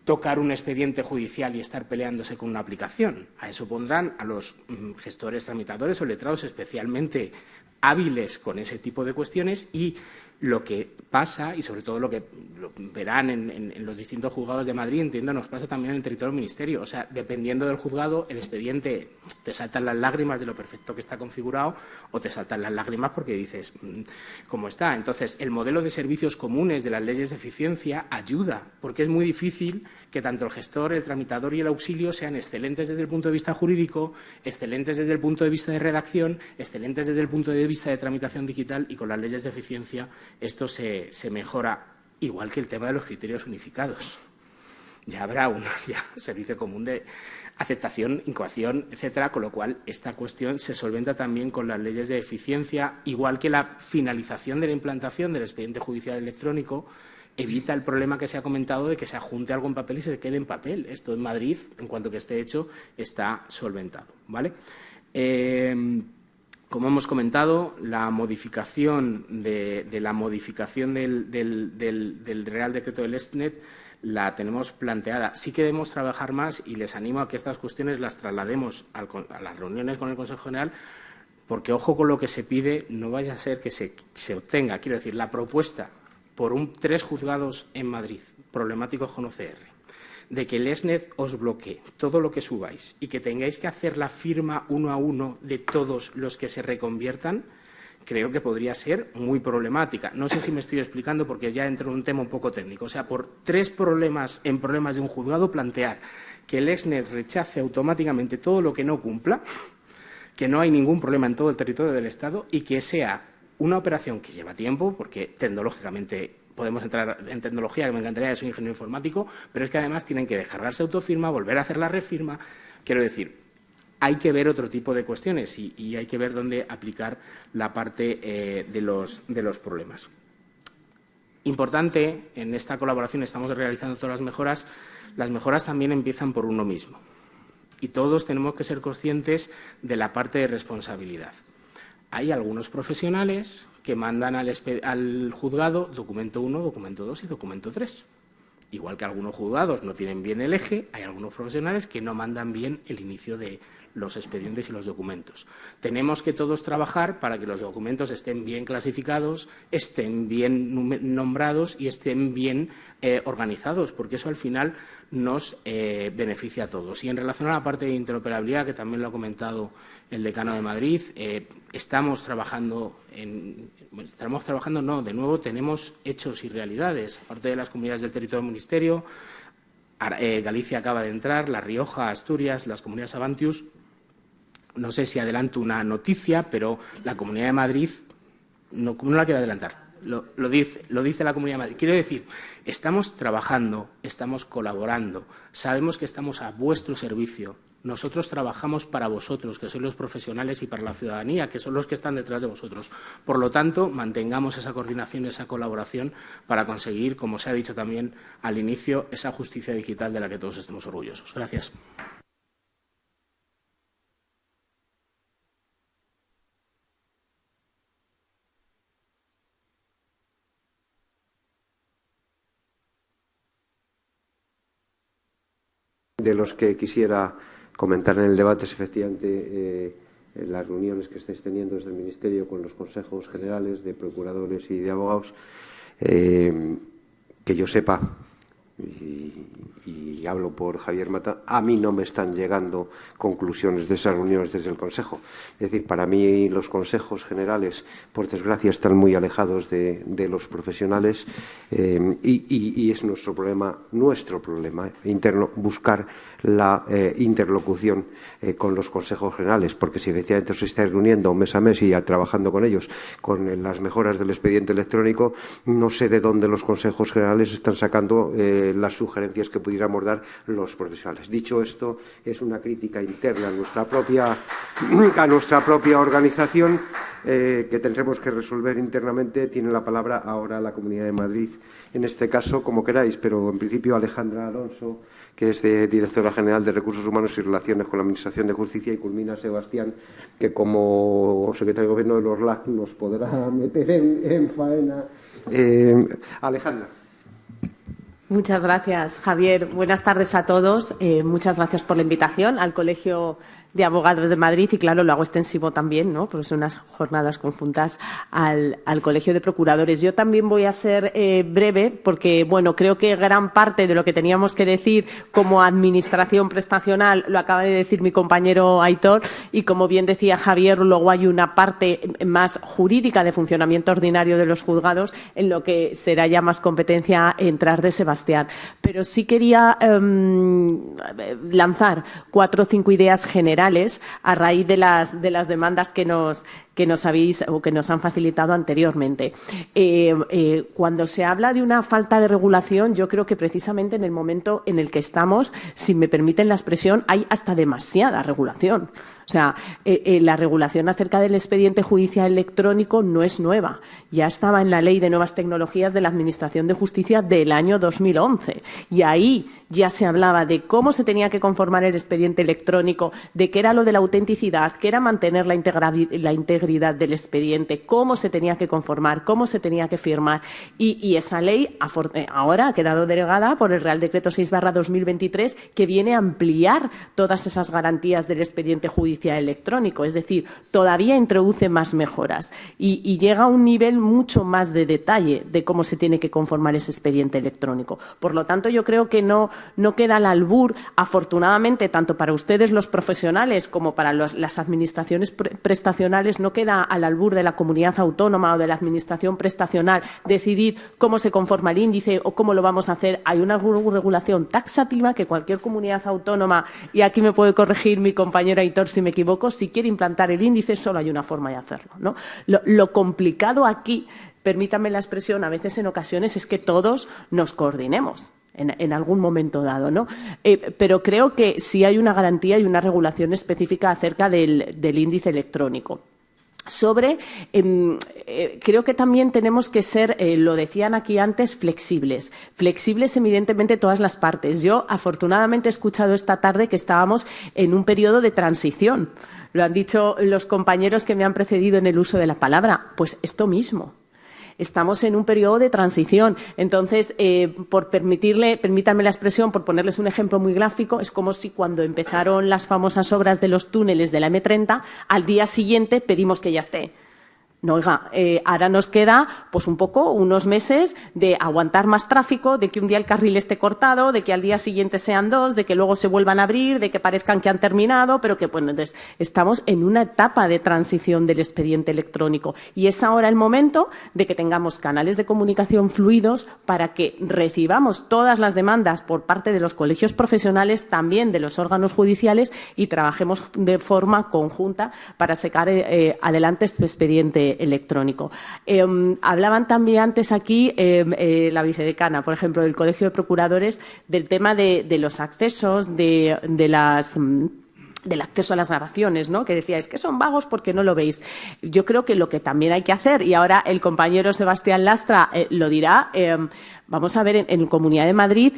E: tocar un expediente judicial y estar peleándose con una aplicación. A eso pondrán a los gestores, tramitadores o letrados especialmente hábiles con ese tipo de cuestiones, y Lo que pasa, y sobre todo lo que verán en los distintos juzgados de Madrid, entiendo, nos pasa también en el territorio del Ministerio. O sea, dependiendo del juzgado, el expediente te saltan las lágrimas de lo perfecto que está configurado o te saltan las lágrimas porque dices cómo está. Entonces, el modelo de servicios comunes de las leyes de eficiencia ayuda, porque es muy difícil que tanto el gestor, el tramitador y el auxilio sean excelentes desde el punto de vista jurídico, excelentes desde el punto de vista de redacción, excelentes desde el punto de vista de tramitación digital, y con las leyes de eficiencia esto se mejora, igual que el tema de los criterios unificados. Ya habrá un servicio común de aceptación, incoación, etcétera, con lo cual esta cuestión se solventa también con las leyes de eficiencia, igual que la finalización de la implantación del expediente judicial electrónico evita el problema que se ha comentado de que se adjunte algo en papel y se quede en papel. Esto en Madrid, en cuanto que esté hecho, está solventado, ¿vale? Como hemos comentado, la modificación del Real Decreto del SNET la tenemos planteada. Sí que debemos trabajar más y les animo a que estas cuestiones las traslademos a las reuniones con el Consejo General, porque ojo con lo que se pide, no vaya a ser que se obtenga, quiero decir, la propuesta por 3 juzgados en Madrid problemáticos con OCR, de que el SNET os bloquee todo lo que subáis y que tengáis que hacer la firma uno a uno de todos los que se reconviertan, creo que podría ser muy problemática. No sé si me estoy explicando porque ya entro en un tema un poco técnico. O sea, por 3 problemas de un juzgado, plantear que el SNET rechace automáticamente todo lo que no cumpla, que no hay ningún problema en todo el territorio del Estado y que sea una operación que lleva tiempo, porque tecnológicamente podemos entrar en tecnología, que me encantaría, soy ingeniero informático, pero es que además tienen que descargarse autofirma, volver a hacer la refirma. Quiero decir, hay que ver otro tipo de cuestiones y hay que ver dónde aplicar la parte de los problemas. Importante, en esta colaboración estamos realizando todas las mejoras también empiezan por uno mismo. Y todos tenemos que ser conscientes de la parte de responsabilidad. Hay algunos profesionales que mandan al juzgado documento 1, documento 2 y documento 3. Igual que algunos juzgados no tienen bien el eje, hay algunos profesionales que no mandan bien el inicio de los expedientes y los documentos. Tenemos que todos trabajar para que los documentos estén bien clasificados, estén bien nombrados y estén bien organizados, porque eso al final nos beneficia a todos. Y en relación a la parte de interoperabilidad, que también lo ha comentado el decano de Madrid, estamos trabajando, de nuevo tenemos hechos y realidades. Aparte de las comunidades del territorio del Ministerio, Galicia acaba de entrar, La Rioja, Asturias, las comunidades Avantius. No sé si adelanto una noticia, pero la Comunidad de Madrid no la quiero adelantar. Lo dice la Comunidad de Madrid. Quiero decir, estamos trabajando, estamos colaborando, sabemos que estamos a vuestro servicio. Nosotros trabajamos para vosotros, que sois los profesionales, y para la ciudadanía, que son los que están detrás de vosotros. Por lo tanto, mantengamos esa coordinación, esa colaboración para conseguir, como se ha dicho también al inicio, esa justicia digital de la que todos estemos orgullosos. Gracias.
B: De los que quisiera comentar en el debate es efectivamente las reuniones que estáis teniendo desde el Ministerio con los consejos generales de procuradores y de abogados, que yo sepa, y hablo por Javier Mata, a mí no me están llegando conclusiones de esas reuniones desde el Consejo. Es decir, para mí los consejos generales, por desgracia, están muy alejados de los profesionales y es nuestro problema interno buscar la interlocución con los consejos generales, porque si efectivamente os estáis reuniendo mes a mes y trabajando con ellos con las mejoras del expediente electrónico, no sé de dónde los consejos generales están sacando las sugerencias que pudiéramos dar los profesionales. Dicho esto, es una crítica interna a nuestra propia organización que tendremos que resolver internamente. Tiene la palabra ahora la Comunidad de Madrid, en este caso, como queráis, pero en principio Alejandra Alonso, que es Directora General de Recursos Humanos y Relaciones con la Administración de Justicia, y culmina Sebastián, que como secretario de Gobierno de los LAC nos podrá meter en faena. Alejandra.
F: Muchas gracias, Javier. Buenas tardes a todos. Muchas gracias por la invitación al Colegio de Abogados de Madrid y, claro, lo hago extensivo también, ¿no? Porque son unas jornadas conjuntas al Colegio de Procuradores. Yo también voy a ser breve porque, bueno, creo que gran parte de lo que teníamos que decir como administración prestacional lo acaba de decir mi compañero Aitor y, como bien decía Javier, luego hay una parte más jurídica de funcionamiento ordinario de los juzgados en lo que será ya más competencia entrar de Sebastián. Pero sí quería lanzar 4 o 5 ideas generales a raíz de las demandas que nos habéis o que nos han facilitado anteriormente. Cuando se habla de una falta de regulación, yo creo que precisamente en el momento en el que estamos, si me permiten la expresión, hay hasta demasiada regulación. O sea, la regulación acerca del expediente judicial electrónico no es nueva. Ya estaba en la Ley de Nuevas Tecnologías de la Administración de Justicia del año 2011. Y ahí ya se hablaba de cómo se tenía que conformar el expediente electrónico, de qué era lo de la autenticidad, qué era mantener la integridad del expediente, cómo se tenía que conformar, cómo se tenía que firmar. Y esa ley ahora ha quedado delegada por el Real Decreto 6/2023, que viene a ampliar todas esas garantías del expediente judicial electrónico. Es decir, todavía introduce más mejoras y llega a un nivel mucho más de detalle de cómo se tiene que conformar ese expediente electrónico. Por lo tanto, yo creo que no queda al albur, afortunadamente, tanto para ustedes los profesionales como para las administraciones prestacionales, no queda al albur de la comunidad autónoma o de la administración prestacional decidir cómo se conforma el índice o cómo lo vamos a hacer. Hay una regulación taxativa que cualquier comunidad autónoma, y aquí me puede corregir mi compañero Aitor si me equivoco, si quiere implantar el índice, solo hay una forma de hacerlo, ¿no? Lo complicado aquí, permítanme la expresión, a veces en ocasiones es que todos nos coordinemos en algún momento dado, ¿no? Pero creo que sí hay una garantía y una regulación específica acerca del índice electrónico. Creo que también tenemos que ser, lo decían aquí antes, flexibles. Flexibles, evidentemente, todas las partes. Yo, afortunadamente, he escuchado esta tarde que estábamos en un periodo de transición. Lo han dicho los compañeros que me han precedido en el uso de la palabra. Pues esto mismo. Estamos en un periodo de transición. Entonces, permítanme la expresión, por ponerles un ejemplo muy gráfico, es como si cuando empezaron las famosas obras de los túneles de la M30, al día siguiente pedimos que ya esté. No, oiga, ahora nos queda pues un poco, unos meses de aguantar más tráfico, de que un día el carril esté cortado, de que al día siguiente sean 2, de que luego se vuelvan a abrir, de que parezcan que han terminado, pero que, bueno, entonces estamos en una etapa de transición del expediente electrónico y es ahora el momento de que tengamos canales de comunicación fluidos para que recibamos todas las demandas por parte de los colegios profesionales, también de los órganos judiciales y trabajemos de forma conjunta para sacar adelante este expediente electrónico. Hablaban también antes aquí la vicedecana, por ejemplo, del Colegio de Procuradores, del tema de los accesos, del acceso a las grabaciones, ¿no? Que decíais que son vagos porque no lo veis. Yo creo que lo que también hay que hacer, y ahora el compañero Sebastián Lastra lo dirá, vamos a ver, en Comunidad de Madrid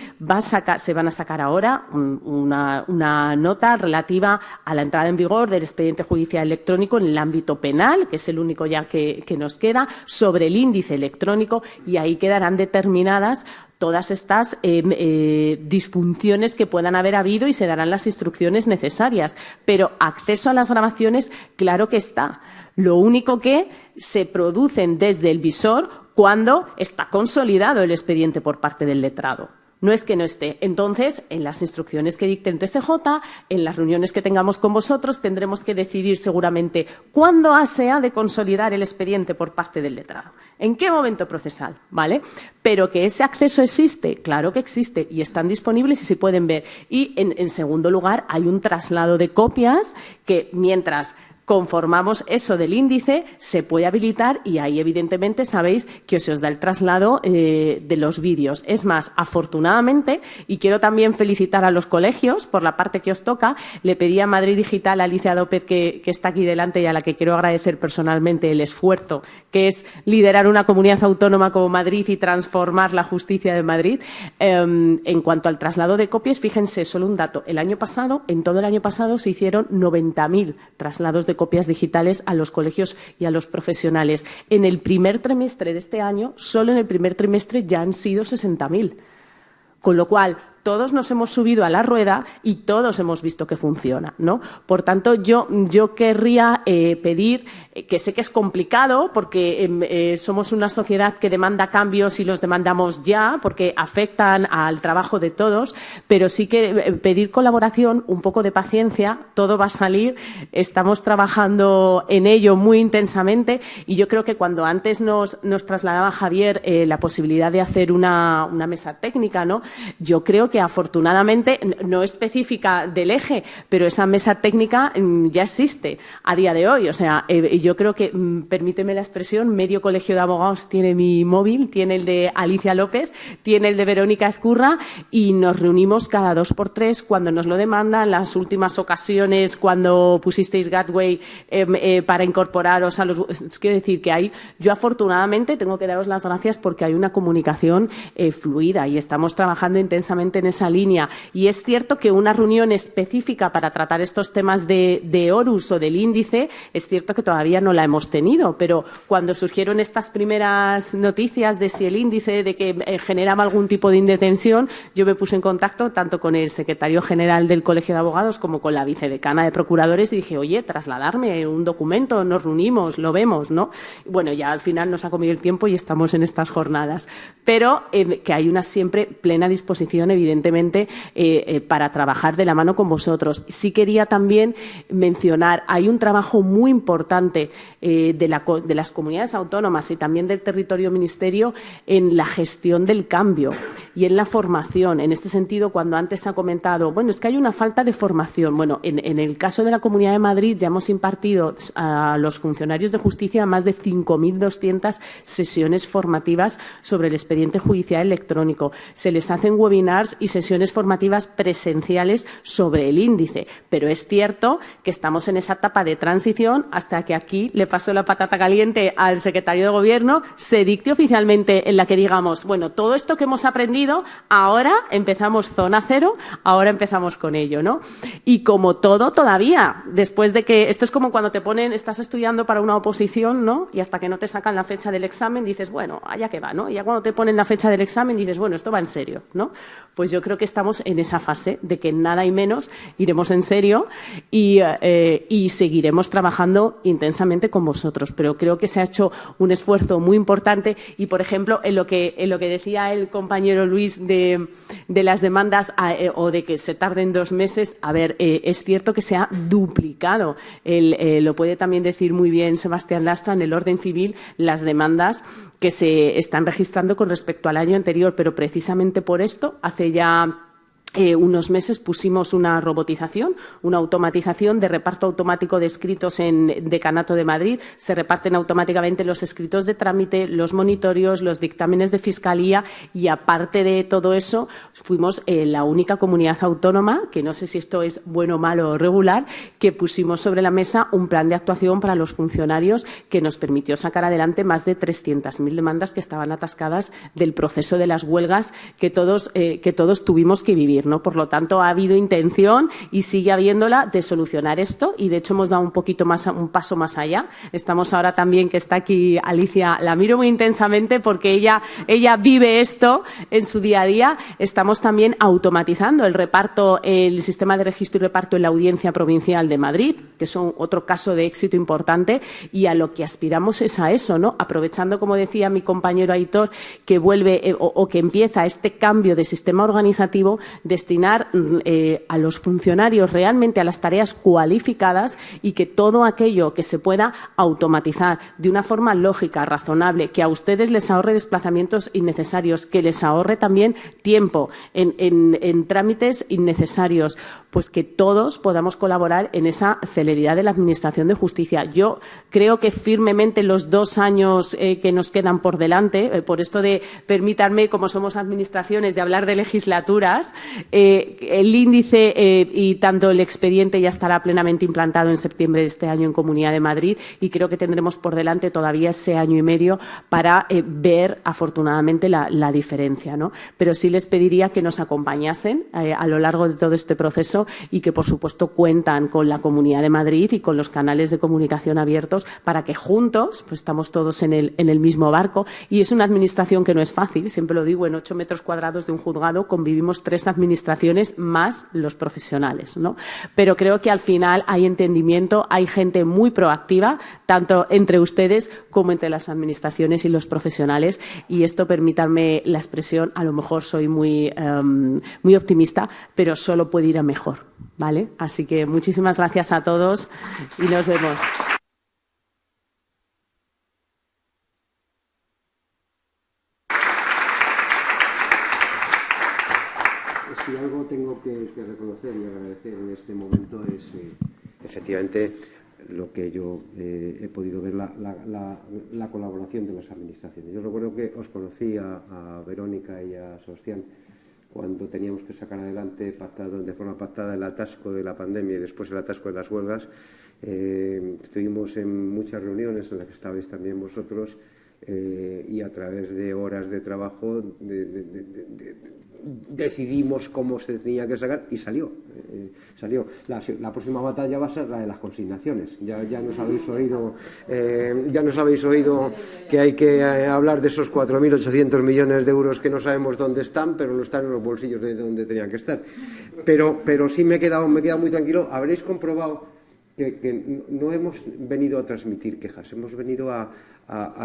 F: se van a sacar ahora una nota relativa a la entrada en vigor del expediente judicial electrónico en el ámbito penal, que es el único ya que nos queda, sobre el índice electrónico, y ahí quedarán determinadas todas estas disfunciones que puedan haber habido y se darán las instrucciones necesarias. Pero acceso a las grabaciones, claro que está. Lo único que se producen desde el visor cuando está consolidado el expediente por parte del letrado. No es que no esté. Entonces, en las instrucciones que dicten TSJ, en las reuniones que tengamos con vosotros, tendremos que decidir seguramente cuándo se ha de consolidar el expediente por parte del letrado. ¿En qué momento procesal? ¿Vale? Pero que ese acceso existe, claro que existe, y están disponibles y se pueden ver. Y, en segundo lugar, hay un traslado de copias que, mientras conformamos eso del índice, se puede habilitar y ahí evidentemente sabéis que se os da el traslado de los vídeos. Es más, afortunadamente, y quiero también felicitar a los colegios por la parte que os toca, le pedí a Madrid Digital, a Alicia López, que está aquí delante y a la que quiero agradecer personalmente el esfuerzo que es liderar una comunidad autónoma como Madrid y transformar la justicia de Madrid. En cuanto al traslado de copias, fíjense, solo un dato. En todo el año pasado se hicieron 90.000 traslados de copias digitales a los colegios y a los profesionales. En el primer trimestre de este año, solo en el primer trimestre ya han sido 60.000. Con lo cual, todos nos hemos subido a la rueda y todos hemos visto que funciona, ¿no? Por tanto, yo querría pedir, que sé que es complicado porque somos una sociedad que demanda cambios y los demandamos ya porque afectan al trabajo de todos, pero sí que pedir colaboración, un poco de paciencia, todo va a salir, estamos trabajando en ello muy intensamente y yo creo que cuando antes nos trasladaba Javier la posibilidad de hacer una mesa técnica, ¿no? Yo creo que afortunadamente, no específica del eje, pero esa mesa técnica ya existe a día de hoy. O sea, yo creo que, permíteme la expresión, medio colegio de abogados tiene mi móvil, tiene el de Alicia López, tiene el de Verónica Ezcurra y nos reunimos cada 2 por 3 cuando nos lo demandan. Las últimas ocasiones, cuando pusisteis Gateway para incorporaros a los... Quiero decir que yo afortunadamente tengo que daros las gracias porque hay una comunicación fluida y estamos trabajando intensamente en esa línea. Y es cierto que una reunión específica para tratar estos temas de Horus o del índice, es cierto que todavía no la hemos tenido, pero cuando surgieron estas primeras noticias de si el índice, de que generaba algún tipo de indefensión, yo me puse en contacto tanto con el secretario general del Colegio de Abogados como con la vicedecana de procuradores y dije, oye, trasladarme un documento, nos reunimos, lo vemos, ¿no? Bueno, ya al final nos ha comido el tiempo y estamos en estas jornadas. Pero que hay una siempre plena disposición, evidentemente, para trabajar de la mano con vosotros. Sí quería también mencionar, hay un trabajo muy importante de las comunidades autónomas y también del territorio ministerio en la gestión del cambio y en la formación. En este sentido, cuando antes se ha comentado, bueno, es que hay una falta de formación. Bueno, en el caso de la Comunidad de Madrid ya hemos impartido a los funcionarios de justicia más de 5.200 sesiones formativas sobre el expediente judicial electrónico. Se les hacen webinars y sesiones formativas presenciales sobre el índice. Pero es cierto que estamos en esa etapa de transición hasta que aquí le paso la patata caliente al secretario de Gobierno, se dicte oficialmente en la que digamos, bueno, todo esto que hemos aprendido, ahora empezamos zona cero, ahora empezamos con ello, ¿no? Y como todo todavía, después de que, esto es como cuando te ponen, estás estudiando para una oposición, ¿no? Y hasta que no te sacan la fecha del examen dices, bueno, allá que va, ¿no? Y ya cuando te ponen la fecha del examen dices, bueno, esto va en serio, ¿no? Pues yo creo que estamos en esa fase de que nada y menos iremos en serio y seguiremos trabajando intensamente con vosotros. Pero creo que se ha hecho un esfuerzo muy importante y, por ejemplo, en lo que decía el compañero Luis de las demandas o de que se tarden 2 meses, a ver, es cierto que se ha duplicado. Lo puede también decir muy bien Sebastián Lastra, en el orden civil, las demandas que se están registrando con respecto al año anterior, pero precisamente por esto, hace ya unos meses pusimos una robotización, una automatización de reparto automático de escritos en Decanato de Madrid. Se reparten automáticamente los escritos de trámite, los monitorios, los dictámenes de Fiscalía y, aparte de todo eso, fuimos la única comunidad autónoma, que no sé si esto es bueno, malo o regular, que pusimos sobre la mesa un plan de actuación para los funcionarios que nos permitió sacar adelante más de 300.000 demandas que estaban atascadas del proceso de las huelgas que todos tuvimos que vivir, ¿no? Por lo tanto, ha habido intención y sigue habiéndola de solucionar esto y, de hecho, hemos dado un paso más allá. Estamos ahora también, que está aquí Alicia, la miro muy intensamente porque ella vive esto en su día a día. Estamos también automatizando el sistema de registro y reparto en la Audiencia Provincial de Madrid, que es otro caso de éxito importante, y a lo que aspiramos es a eso, ¿no? Aprovechando, como decía mi compañero Aitor, que vuelve o que empieza este cambio de sistema organizativo, destinar a los funcionarios realmente a las tareas cualificadas y que todo aquello que se pueda automatizar de una forma lógica, razonable, que a ustedes les ahorre desplazamientos innecesarios, que les ahorre también tiempo en trámites innecesarios, pues que todos podamos colaborar en esa celeridad de la Administración de Justicia. Yo creo que firmemente los 2 años que nos quedan por delante, por esto de, permítanme, como somos administraciones, de hablar de legislaturas, el índice y tanto el expediente ya estará plenamente implantado en septiembre de este año en Comunidad de Madrid, y creo que tendremos por delante todavía ese año y medio para ver, afortunadamente, la diferencia, ¿no? Pero sí les pediría que nos acompañasen a lo largo de todo este proceso y que, por supuesto, cuentan con la Comunidad de Madrid y con los canales de comunicación abiertos para que juntos, pues estamos todos en el mismo barco, y es una administración que no es fácil, siempre lo digo, en 8 metros cuadrados de un juzgado convivimos 3 administraciones administraciones más los profesionales, ¿no? Pero creo que al final hay entendimiento, hay gente muy proactiva, tanto entre ustedes como entre las administraciones y los profesionales, y esto, permítanme la expresión, a lo mejor soy muy optimista, pero solo puede ir a mejor, ¿vale? Así que muchísimas gracias a todos y nos vemos.
B: Si algo tengo que reconocer y agradecer en este momento es efectivamente lo que yo he podido ver, la colaboración de las administraciones. Yo recuerdo que os conocí a Verónica y a Sebastián cuando teníamos que sacar adelante de forma pactada el atasco de la pandemia y después el atasco de las huelgas. Estuvimos en muchas reuniones en las que estabais también vosotros y a través de horas de trabajo decidimos cómo se tenía que sacar y salió. La próxima batalla va a ser la de las consignaciones. Ya nos habéis oído que hay que hablar de esos 4.800 millones de euros que no sabemos dónde están, pero no están en los bolsillos de donde tenían que estar. Pero sí me he quedado muy tranquilo. Habréis comprobado que no hemos venido a transmitir quejas, hemos venido a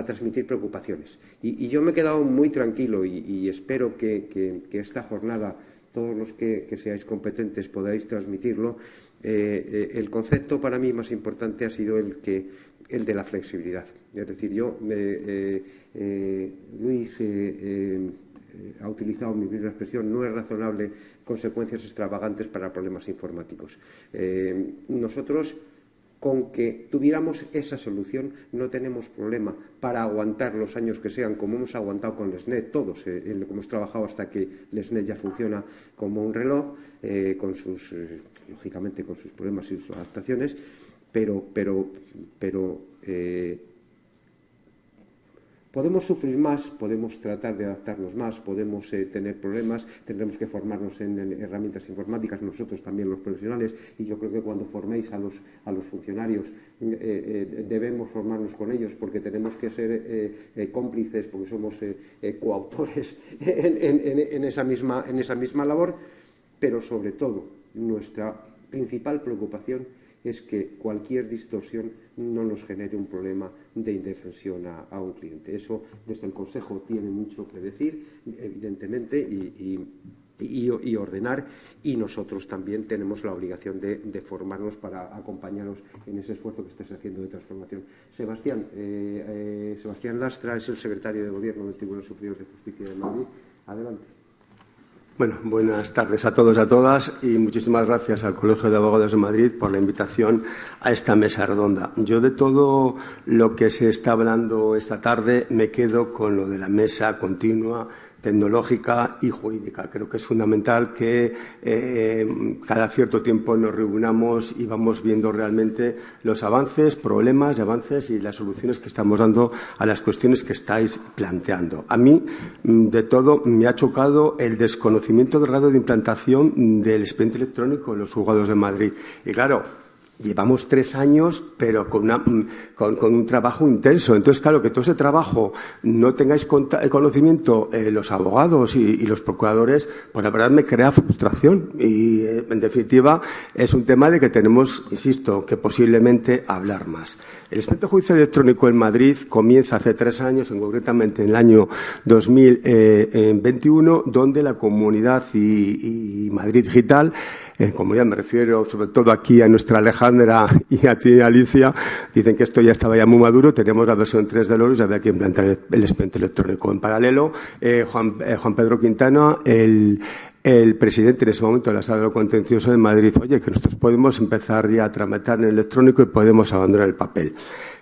B: transmitir preocupaciones. Y yo me he quedado muy tranquilo y espero que esta jornada, todos los que seáis competentes podáis transmitirlo. El concepto para mí más importante ha sido el de la flexibilidad. Es decir, Luis ha utilizado mi misma expresión, no es razonable consecuencias extravagantes para problemas informáticos. Nosotros, con que tuviéramos esa solución, no tenemos problema para aguantar los años que sean, como hemos aguantado con LesNet, todos hemos trabajado hasta que LesNet ya funciona como un reloj, lógicamente con sus problemas y sus adaptaciones, pero podemos sufrir más, podemos tratar de adaptarnos más, podemos tener problemas, tendremos que formarnos en herramientas informáticas, nosotros también los profesionales, y yo creo que cuando forméis a los funcionarios debemos formarnos con ellos porque tenemos que ser cómplices, porque somos coautores en esa misma labor, pero sobre todo nuestra principal preocupación es que cualquier distorsión no nos genere un problema de indefensión a un cliente. Eso desde el Consejo tiene mucho que decir, evidentemente, y ordenar, y nosotros también tenemos la obligación de formarnos para acompañaros en ese esfuerzo que estáis haciendo de transformación. Sebastián Lastra es el secretario de Gobierno del Tribunal Superior de Justicia de Madrid. Adelante.
G: Bueno, buenas tardes a todos y a todas y muchísimas gracias al Colegio de Abogados de Madrid por la invitación a esta mesa redonda. Yo de todo lo que se está hablando esta tarde me quedo con lo de la mesa continua, tecnológica y jurídica. Creo que es fundamental que cada cierto tiempo nos reunamos y vamos viendo realmente los avances, problemas y avances y las soluciones que estamos dando a las cuestiones que estáis planteando. A mí, de todo, me ha chocado el desconocimiento del grado de implantación del expediente electrónico en los juzgados de Madrid. Y claro, llevamos 3 años, pero con un trabajo intenso. Entonces, claro, que todo ese trabajo no tengáis conocimiento los abogados y los procuradores, pues la verdad me crea frustración. Y, en definitiva, es un tema de que tenemos, insisto, que posiblemente hablar más. El expediente judicial electrónico en Madrid comienza hace 3 años, concretamente en el año 2021, donde la Comunidad y Madrid Digital, comunidad me refiero sobre todo aquí a nuestra Alejandra y a ti, Alicia, dicen que esto ya estaba ya muy maduro, teníamos la versión 3 de LORUS y había que implantar el expediente electrónico. En paralelo, Juan Pedro Quintana, el presidente en ese momento de la Sala de lo Contencioso de Madrid, oye, que nosotros podemos empezar ya a tramitar en electrónico y podemos abandonar el papel.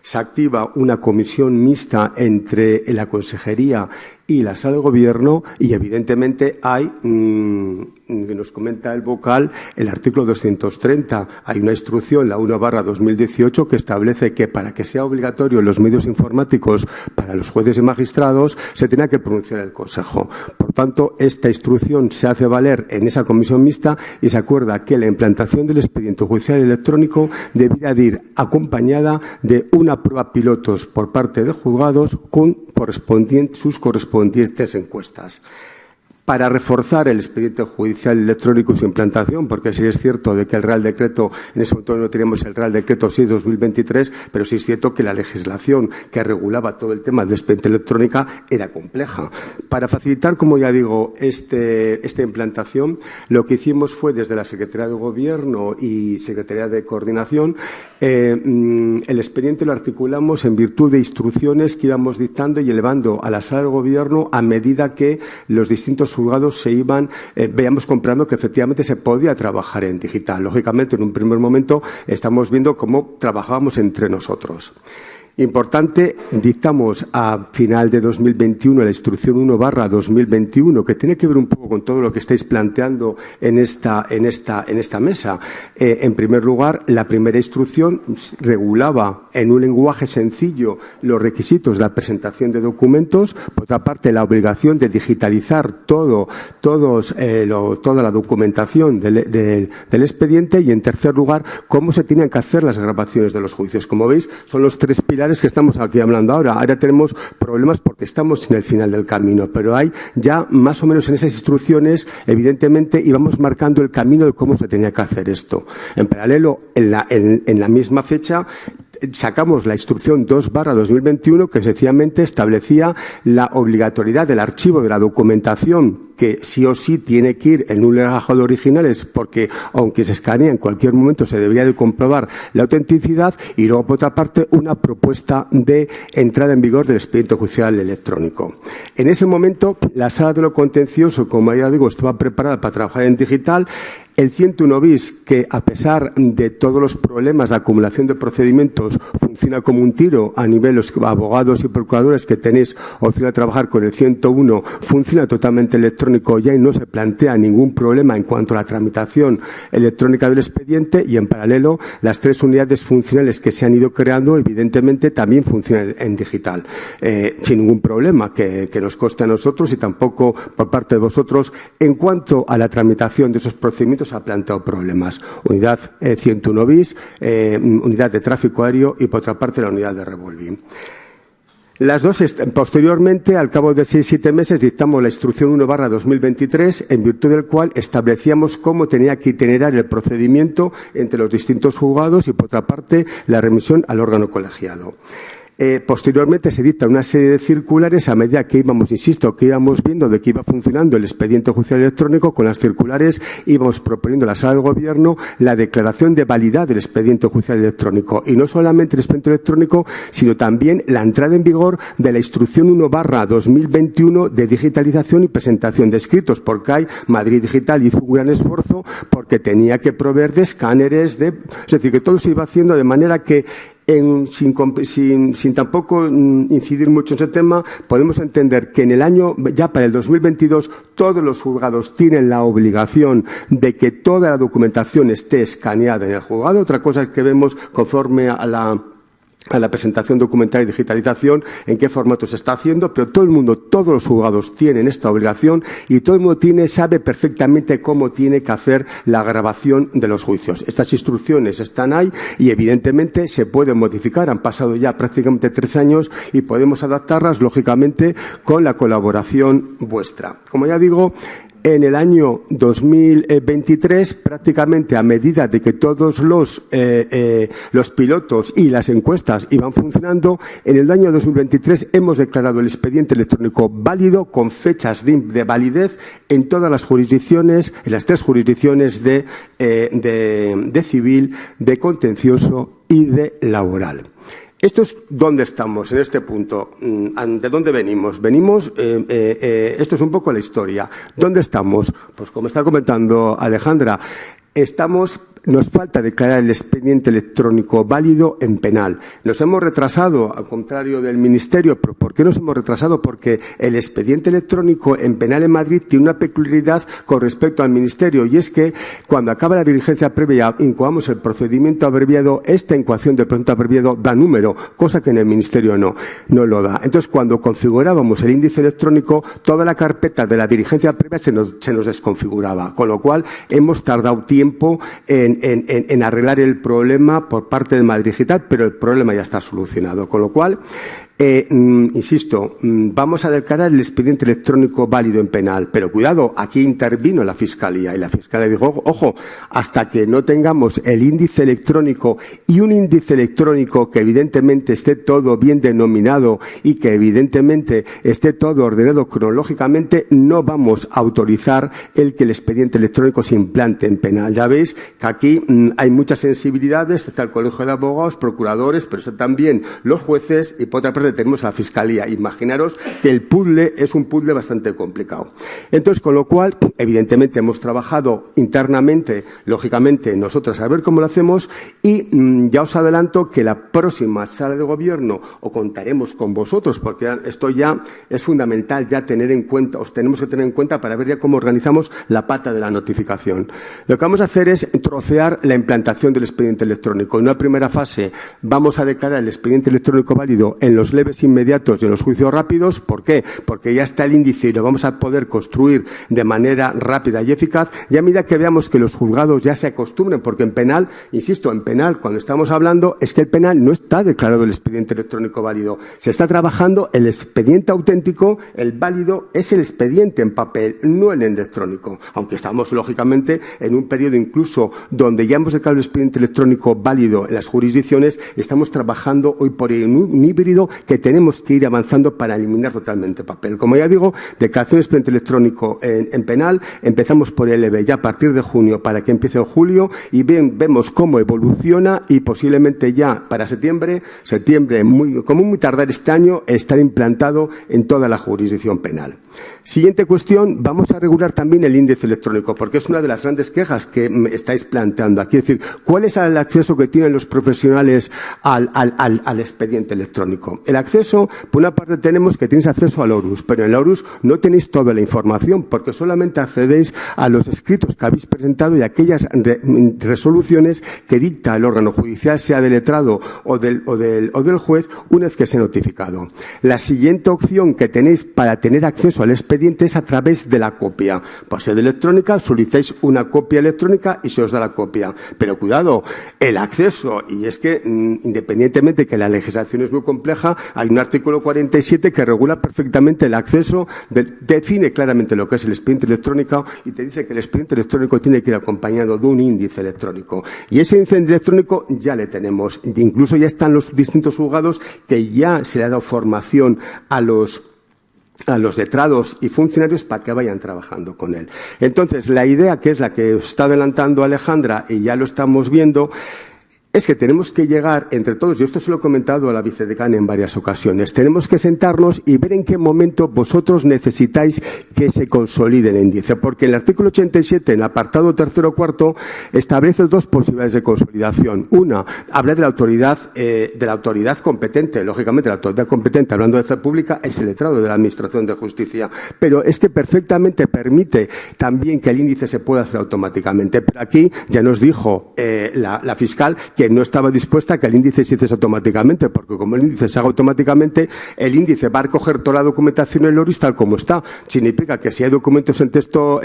G: Se activa una comisión mixta entre la Consejería y la Sala de Gobierno y, evidentemente, hay, que nos comenta el vocal, el artículo 230. Hay una instrucción, la 1/2018, que establece que para que sea obligatorio en los medios informáticos para los jueces y magistrados se tenía que pronunciar el Consejo. Por tanto, esta instrucción se hace valer en esa comisión mixta y se acuerda que la implantación del expediente judicial electrónico debería de ir acompañada de una prueba pilotos por parte de juzgados con sus correspondientes encuestas. para reforzar el expediente judicial electrónico y su implantación, porque sí es cierto de que el Real Decreto, en ese momento no teníamos el Real Decreto 6/2023, pero sí es cierto que la legislación que regulaba todo el tema del expediente electrónica era compleja. Para facilitar, como ya digo, esta implantación, lo que hicimos fue desde la Secretaría de Gobierno y Secretaría de Coordinación, el expediente lo articulamos en virtud de instrucciones que íbamos dictando y elevando a la Sala de Gobierno a medida que los distintos juzgados se iban, veíamos comprando que efectivamente se podía trabajar en digital. Lógicamente, en un primer momento estamos viendo cómo trabajábamos entre nosotros. Importante, dictamos a final de 2021 la instrucción 1/2021, que tiene que ver un poco con todo lo que estáis planteando en esta mesa. En primer lugar, la primera instrucción regulaba en un lenguaje sencillo los requisitos de la presentación de documentos. Por otra parte, la obligación de digitalizar toda la documentación del expediente. Y en tercer lugar, cómo se tenían que hacer las grabaciones de los juicios. Como veis, son los tres pilares que estamos aquí hablando ahora. Ahora tenemos problemas porque estamos en el final del camino, pero hay ya más o menos en esas instrucciones, evidentemente, íbamos marcando el camino de cómo se tenía que hacer esto. En paralelo, en la misma fecha, sacamos la instrucción 2/2021, que sencillamente establecía la obligatoriedad del archivo de la documentación, que sí o sí tiene que ir en un legajo de originales, porque aunque se escanea en cualquier momento se debería de comprobar la autenticidad. Y luego, por otra parte, una propuesta de entrada en vigor del expediente judicial electrónico. En ese momento, la Sala de lo Contencioso, como ya digo, estaba preparada para trabajar en digital. El 101 bis, que a pesar de todos los problemas de acumulación de procedimientos, funciona como un tiro a nivel los abogados y procuradores que tenéis opción de trabajar con el 101, funciona totalmente electrónico ya y no se plantea ningún problema en cuanto a la tramitación electrónica del expediente. Y en paralelo, las 3 unidades funcionales que se han ido creando, evidentemente, también funcionan en digital, sin ningún problema que nos conste a nosotros y tampoco por parte de vosotros. En cuanto a la tramitación de esos procedimientos, ha planteado problemas. Unidad 101 bis, unidad de tráfico aéreo y, por otra parte, la unidad de revolving. Las dos, posteriormente, al cabo de 6-7 meses, dictamos la instrucción 1/2023, en virtud del cual establecíamos cómo tenía que itinerar el procedimiento entre los distintos juzgados y, por otra parte, la remisión al órgano colegiado. Posteriormente se dicta una serie de circulares a medida que íbamos, insisto, que íbamos viendo de que iba funcionando el expediente judicial electrónico. Con las circulares íbamos proponiendo a la Sala de Gobierno la declaración de validad del expediente judicial electrónico. Y no solamente el expediente electrónico, sino también la entrada en vigor de la instrucción 1/2021 de digitalización y presentación de escritos, porque Madrid Digital hizo un gran esfuerzo porque tenía que proveer de escáneres, es decir, que todo se iba haciendo de manera que sin tampoco incidir mucho en ese tema, podemos entender que en el año, ya para el 2022, todos los juzgados tienen la obligación de que toda la documentación esté escaneada en el juzgado. Otra cosa es que vemos, conforme a la presentación documental y digitalización, en qué formato se está haciendo, pero todo el mundo, todos los juzgados tienen esta obligación y todo el mundo sabe perfectamente cómo tiene que hacer la grabación de los juicios. Estas instrucciones están ahí y, evidentemente, se pueden modificar. Han pasado ya prácticamente 3 años y podemos adaptarlas, lógicamente, con la colaboración vuestra. Como ya digo, en el año 2023, prácticamente a medida de que todos los pilotos y las encuestas iban funcionando, en el año 2023 hemos declarado el expediente electrónico válido con fechas de validez en todas las jurisdicciones, en las 3 jurisdicciones de civil, de contencioso y de laboral. Esto es dónde estamos en este punto. ¿De dónde venimos? Esto es un poco la historia. ¿Dónde estamos? Pues como está comentando Alejandra, nos falta declarar el expediente electrónico válido en penal. Nos hemos retrasado, al contrario del Ministerio. ¿Pero por qué nos hemos retrasado? Porque el expediente electrónico en penal en Madrid tiene una peculiaridad con respecto al Ministerio, y es que cuando acaba la diligencia previa, incoamos el procedimiento abreviado, esta incoación del procedimiento abreviado da número, cosa que en el Ministerio no lo da. Entonces, cuando configurábamos el índice electrónico, toda la carpeta de la diligencia previa se nos desconfiguraba, con lo cual hemos tardado tiempo en arreglar el problema por parte de Madrid Digital, pero el problema ya está solucionado. Con lo cual, Insisto, vamos a declarar el expediente electrónico válido en penal, pero cuidado, aquí intervino la Fiscalía y la Fiscalía dijo, ojo, hasta que no tengamos el índice electrónico y un índice electrónico que evidentemente esté todo bien denominado y que evidentemente esté todo ordenado cronológicamente, no vamos a autorizar el que el expediente electrónico se implante en penal. Ya veis que aquí hay muchas sensibilidades, está el Colegio de Abogados, procuradores, pero están también los jueces y por otra parte tenemos a la Fiscalía. Imaginaros que el puzzle es un puzzle bastante complicado. Entonces, con lo cual, evidentemente hemos trabajado internamente, lógicamente, nosotros a ver cómo lo hacemos y ya os adelanto que la próxima sala de gobierno, o contaremos con vosotros, porque esto ya es fundamental ya tener en cuenta, os tenemos que tener en cuenta para ver ya cómo organizamos la pata de la notificación. Lo que vamos a hacer es trocear la implantación del expediente electrónico. En una primera fase vamos a declarar el expediente electrónico válido en los leves inmediatos y en los juicios rápidos. ¿Por qué? Porque ya está el índice y lo vamos a poder construir de manera rápida y eficaz, y a medida que veamos que los juzgados ya se acostumbren, porque en penal, insisto, en penal, cuando estamos hablando, es que el penal no está declarado el expediente electrónico válido. Se está trabajando el expediente auténtico, el válido es el expediente en papel, no el electrónico. Aunque estamos, lógicamente, en un periodo incluso donde ya hemos declarado el expediente electrónico válido en las jurisdicciones, estamos trabajando hoy por hoy en un híbrido que tenemos que ir avanzando para eliminar totalmente papel. Como ya digo, declaración de expediente electrónico en penal, empezamos por el EVE ya a partir de junio para que empiece en julio y vemos cómo evoluciona y posiblemente ya para septiembre, como muy tardar este año, estar implantado en toda la jurisdicción penal. Siguiente cuestión, vamos a regular también el índice electrónico, porque es una de las grandes quejas que estáis planteando aquí. Es decir, ¿cuál es el acceso que tienen los profesionales al expediente electrónico? El acceso, por una parte tenemos que tenéis acceso al ORUS, pero en el ORUS no tenéis toda la información, porque solamente accedéis a los escritos que habéis presentado y a aquellas resoluciones que dicta el órgano judicial, sea del letrado o del juez, una vez que se ha notificado. La siguiente opción que tenéis para tener acceso al expediente es a través de la copia. Por sede electrónica, solicitáis una copia electrónica y se os da la copia. Pero cuidado, el acceso, y es que independientemente de que la legislación es muy compleja, hay un artículo 47 que regula perfectamente el acceso, define claramente lo que es el expediente electrónico y te dice que el expediente electrónico tiene que ir acompañado de un índice electrónico. Y ese índice electrónico ya le tenemos. Incluso ya están los distintos juzgados que ya se le ha dado formación a los letrados y funcionarios para que vayan trabajando con él. Entonces, la idea, que es la que os está adelantando Alejandra y ya lo estamos viendo, es que tenemos que llegar entre todos, yo esto se lo he comentado a la vicedecana en varias ocasiones, tenemos que sentarnos y ver en qué momento vosotros necesitáis que se consolide el índice, porque el artículo 87, en el apartado tercero o cuarto, establece dos posibilidades de consolidación. Una, habla de la autoridad competente. Lógicamente, la autoridad competente, hablando de fe pública, es el letrado de la Administración de Justicia, pero es que perfectamente permite también que el índice se pueda hacer automáticamente. Pero aquí ya nos dijo la fiscal que no estaba dispuesta a que el índice se hiciese automáticamente, porque como el índice se haga automáticamente, el índice va a recoger toda la documentación en el ORIS tal como está. Significa que si hay documentos en texto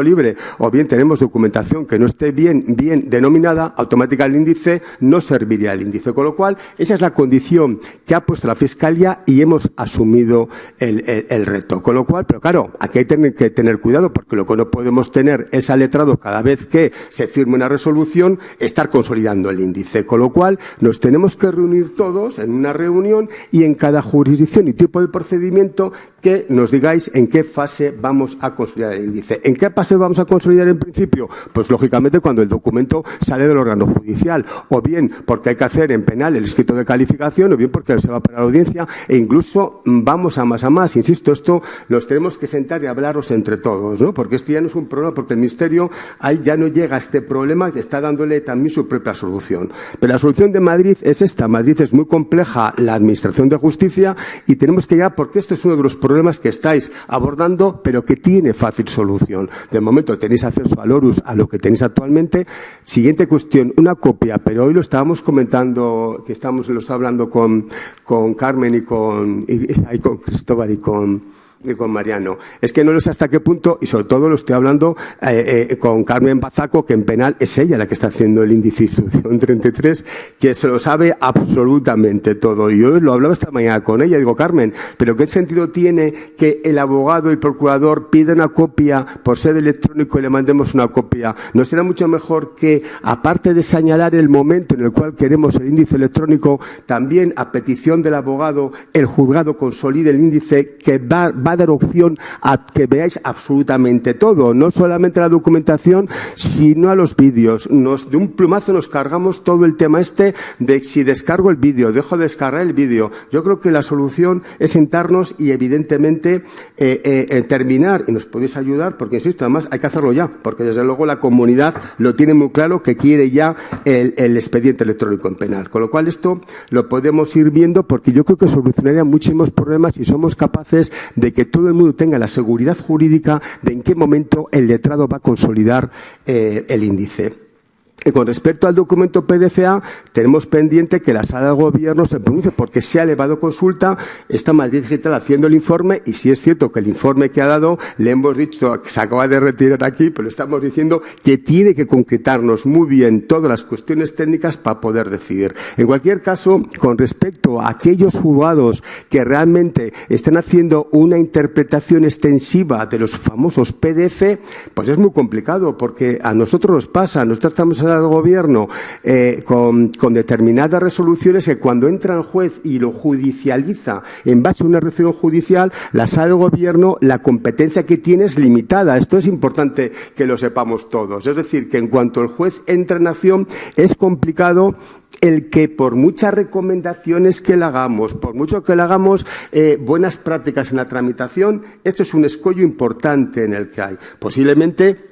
G: libre, o bien tenemos documentación que no esté bien denominada, automáticamente el índice no serviría al índice. Con lo cual, esa es la condición que ha puesto la Fiscalía y hemos asumido el reto. Con lo cual, pero claro, aquí hay que tener cuidado, porque lo que no podemos tener es al letrado cada vez que se firme una resolución, estar consolidando el índice, con lo cual nos tenemos que reunir todos en una reunión y en cada jurisdicción y tipo de procedimiento que nos digáis en qué fase vamos a consolidar el índice. ¿En qué fase vamos a consolidar en principio? Pues lógicamente cuando el documento sale del órgano judicial, o bien porque hay que hacer en penal el escrito de calificación, o bien porque se va para la audiencia, e incluso vamos a más. Insisto, esto nos tenemos que sentar y hablaros entre todos, ¿no? Porque este ya no es un problema, porque el Ministerio ahí ya no llega a este problema, que está dándole también su propia solución. Pero la solución de Madrid es esta. Madrid es muy compleja, la Administración de Justicia, y tenemos que llegar, porque esto es uno de los problemas que estáis abordando, pero que tiene fácil solución. De momento tenéis acceso al ORUS, a lo que tenéis actualmente. Siguiente cuestión, una copia, pero hoy lo estábamos comentando, lo estaba hablando con Carmen y con Cristóbal y con con Mariano. Es que no lo sé hasta qué punto, y sobre todo lo estoy hablando con Carmen Bazaco, que en penal es ella la que está haciendo el índice de instrucción 33, que se lo sabe absolutamente todo. Y yo lo hablaba esta mañana con ella, digo, Carmen, ¿pero qué sentido tiene que el abogado y el procurador pida una copia por sede electrónico y le mandemos una copia? ¿No será mucho mejor que, aparte de señalar el momento en el cual queremos el índice electrónico, también a petición del abogado, el juzgado consolide el índice, que va a dar opción a que veáis absolutamente todo, no solamente la documentación, sino a los vídeos? De un plumazo nos cargamos todo el tema de si descargo el vídeo, dejo de descargar el vídeo. Yo creo que la solución es sentarnos y, evidentemente, terminar, y nos podéis ayudar, porque, insisto, además hay que hacerlo ya, porque desde luego la comunidad lo tiene muy claro, que quiere ya el expediente electrónico en penal. Con lo cual esto lo podemos ir viendo, porque yo creo que solucionaría muchísimos problemas si somos capaces de que todo el mundo tenga la seguridad jurídica de en qué momento el letrado va a consolidar el índice. Y con respecto al documento PDFA, tenemos pendiente que la Sala de Gobierno se pronuncie, porque se ha elevado consulta, está Madrid Digital haciendo el informe, y sí es cierto que el informe que ha dado, le hemos dicho que se acaba de retirar aquí, pero estamos diciendo que tiene que concretarnos muy bien todas las cuestiones técnicas para poder decidir. En cualquier caso, con respecto a aquellos juzgados que realmente están haciendo una interpretación extensiva de los famosos PDF, pues es muy complicado, porque a nosotros nos pasa, nosotros estamos del Gobierno con determinadas resoluciones que, cuando entra el juez y lo judicializa en base a una resolución judicial, la Sala de Gobierno, la competencia que tiene es limitada. Esto es importante que lo sepamos todos. Es decir, que en cuanto el juez entra en acción, es complicado el que, por muchas recomendaciones que le hagamos, por mucho que le hagamos buenas prácticas en la tramitación, esto es un escollo importante en el que hay. Posiblemente,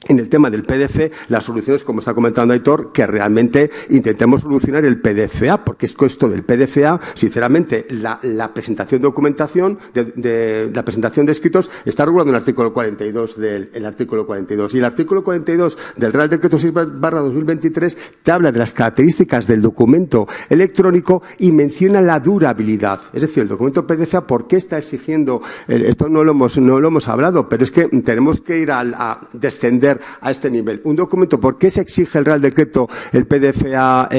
G: en el tema del PDF, la solución es, como está comentando Aitor, que realmente intentemos solucionar el PDFA, porque es que esto del PDFA, sinceramente, la presentación de documentación, la presentación de escritos, está regulado en el artículo 42 artículo 42. Y el artículo 42 del Real Decreto 6/2023 te habla de las características del documento electrónico y menciona la durabilidad. Es decir, el documento PDFA, ¿por qué está exigiendo? Esto no lo hemos hablado, pero es que tenemos que ir a descender a este nivel. Un documento, ¿por qué se exige el Real Decreto el PDFA?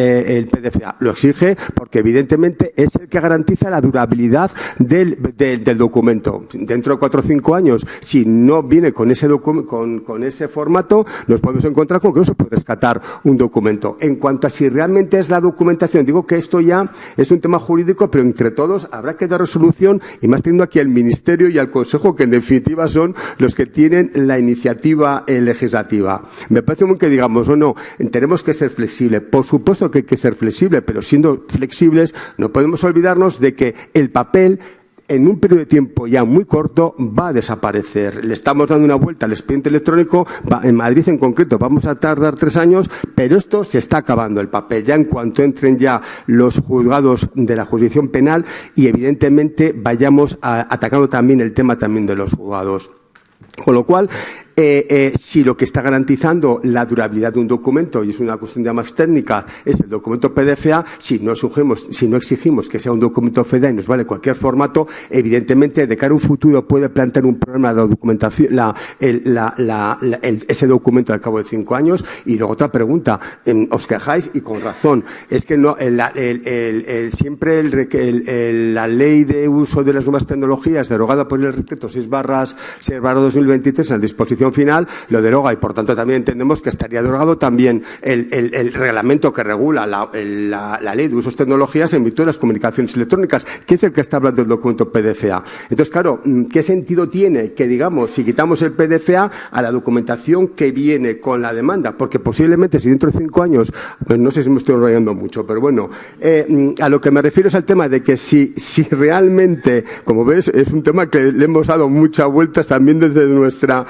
G: Lo exige porque, evidentemente, es el que garantiza la durabilidad del documento. Dentro de 4 o 5 años, si no viene con ese con ese formato, nos podemos encontrar con que no se puede rescatar un documento. En cuanto a si realmente es la documentación, digo que esto ya es un tema jurídico, pero entre todos habrá que dar resolución, y más teniendo aquí al Ministerio y al Consejo, que en definitiva son los que tienen la iniciativa legislativa. Me parece muy que digamos, no, tenemos que ser flexibles. Por supuesto que hay que ser flexibles, pero siendo flexibles no podemos olvidarnos de que el papel, en un periodo de tiempo ya muy corto, va a desaparecer. Le estamos dando una vuelta al expediente electrónico, en Madrid en concreto vamos a tardar 3 años, pero esto se está acabando el papel. Ya en cuanto entren ya los juzgados de la jurisdicción penal, y evidentemente vayamos atacando también el tema también de los juzgados. Con lo cual, si lo que está garantizando la durabilidad de un documento, y es una cuestión ya más técnica, es el documento PDFA, si no exigimos que sea un documento FEDA y nos vale cualquier formato, evidentemente, de cara a un futuro puede plantear un problema de la documentación, ese documento al cabo de 5 años. Y luego otra pregunta, os quejáis, y con razón, es que no, siempre la ley de uso de las nuevas tecnologías, derogada por el decreto 6/2023 en la disposición final, lo deroga, y por tanto también entendemos que estaría derogado también el reglamento que regula la ley de usos de tecnologías en virtud de las comunicaciones electrónicas, que es el que está hablando del documento PDFA. Entonces, claro, ¿qué sentido tiene que, digamos, si quitamos el PDFA, a la documentación que viene con la demanda? Porque posiblemente, si dentro de 5 años, pues no sé si me estoy enrollando mucho, pero bueno, a lo que me refiero es al tema de que si realmente, como ves, es un tema que le hemos dado muchas vueltas también desde nuestra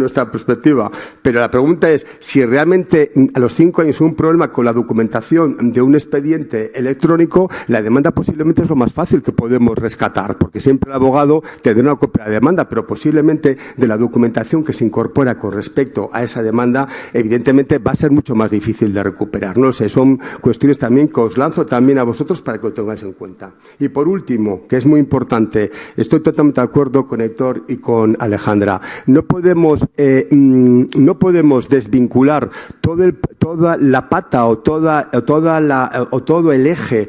G: nuestra perspectiva. Pero la pregunta es si realmente a los 5 años un problema con la documentación de un expediente electrónico, la demanda posiblemente es lo más fácil que podemos rescatar, porque siempre el abogado tendrá una copia de demanda, pero posiblemente de la documentación que se incorpora con respecto a esa demanda, evidentemente va a ser mucho más difícil de recuperar. No sé, son cuestiones también que os lanzo también a vosotros para que lo tengáis en cuenta. Y por último, que es muy importante, estoy totalmente de acuerdo con Héctor y con Alejandra. No podemos desvincular toda la pata o todo el eje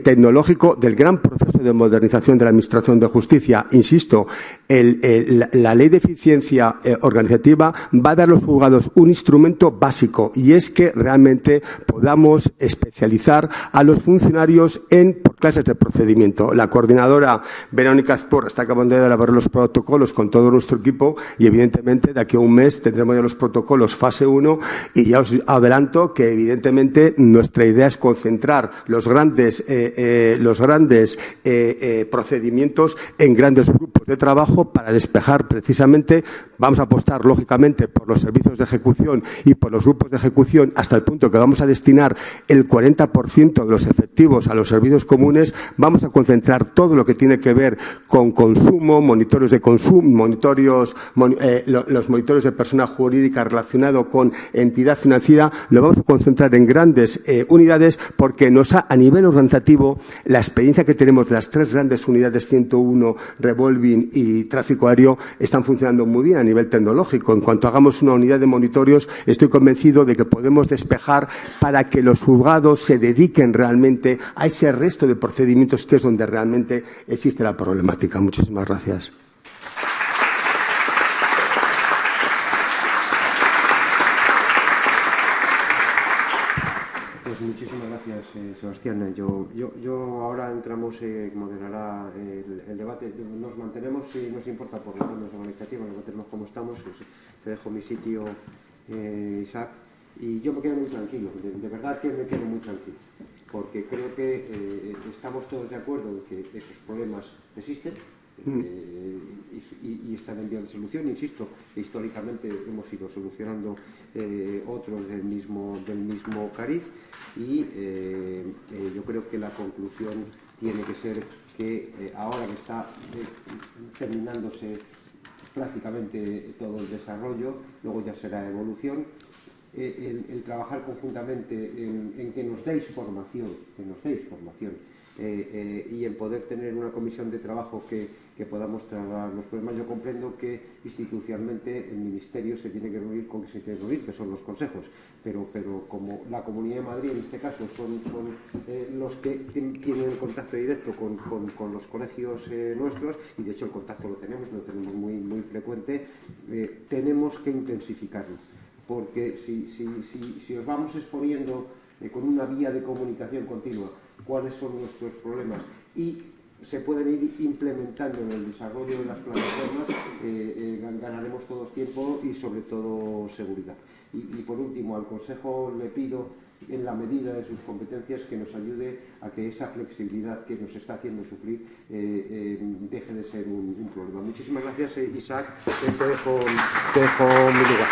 G: tecnológico del gran proceso de modernización de la Administración de Justicia. Insisto, la Ley de Eficiencia Organizativa va a dar a los juzgados un instrumento básico, y es que realmente podamos especializar a los funcionarios por clases de procedimiento. La coordinadora Verónica Azpor está acabando de elaborar los protocolos con todo nuestro equipo y, evidentemente, de aquí a un mes tendremos ya los protocolos fase 1, y ya os adelanto que, evidentemente, nuestra idea es concentrar los grandes procedimientos en grandes grupos de trabajo para despejar precisamente. Vamos a apostar, lógicamente, por los servicios de ejecución y por los grupos de ejecución, hasta el punto que vamos a destinar el 40% de los efectivos a los servicios comunes. Vamos a concentrar todo lo que tiene que ver con consumo, monitorios de consumo, los monitores de persona jurídica relacionado con entidad financiera. Lo vamos a concentrar en grandes unidades, porque a nivel organizativo, la experiencia que tenemos de las 3 grandes unidades 101, Revolving y Tráfico Aéreo están funcionando muy bien a nivel tecnológico. En cuanto hagamos una unidad de monitorios, estoy convencido de que podemos despejar para que los juzgados se dediquen realmente a ese resto de procedimientos, que es donde realmente existe la problemática. Muchísimas gracias.
B: Pues muchísimas gracias, Sebastián. Yo ahora entramos, moderará el debate. Nos mantenemos, si nos importa, por las normas organizativas, nos mantenemos como estamos. Te dejo mi sitio, Isaac, y yo me quedo muy tranquilo, de verdad que me quedo muy tranquilo, porque creo que estamos todos de acuerdo en que esos problemas existen y están en vía de solución. Insisto, históricamente hemos ido solucionando otros del mismo cariz, y yo creo que la conclusión tiene que ser que ahora que está terminándose prácticamente todo el desarrollo, luego ya será evolución, el trabajar conjuntamente en que nos deis formación, y en poder tener una comisión de trabajo que podamos trasladar los problemas. Yo comprendo que institucionalmente el Ministerio se tiene que reunir con que se tiene que reunir, que son los consejos, pero como la Comunidad de Madrid en este caso son los que tienen el contacto directo con los colegios nuestros, y de hecho el contacto lo tenemos muy, muy frecuente, tenemos que intensificarlo, porque si os vamos exponiendo con una vía de comunicación continua cuáles son nuestros problemas y se pueden ir implementando en el desarrollo de las plataformas, ganaremos todos tiempo y sobre todo seguridad. Y por último, al Consejo le pido, en la medida de sus competencias, que nos ayude a que esa flexibilidad que nos está haciendo sufrir deje de ser un problema. Muchísimas gracias, Isaac. Te dejo mi lugar.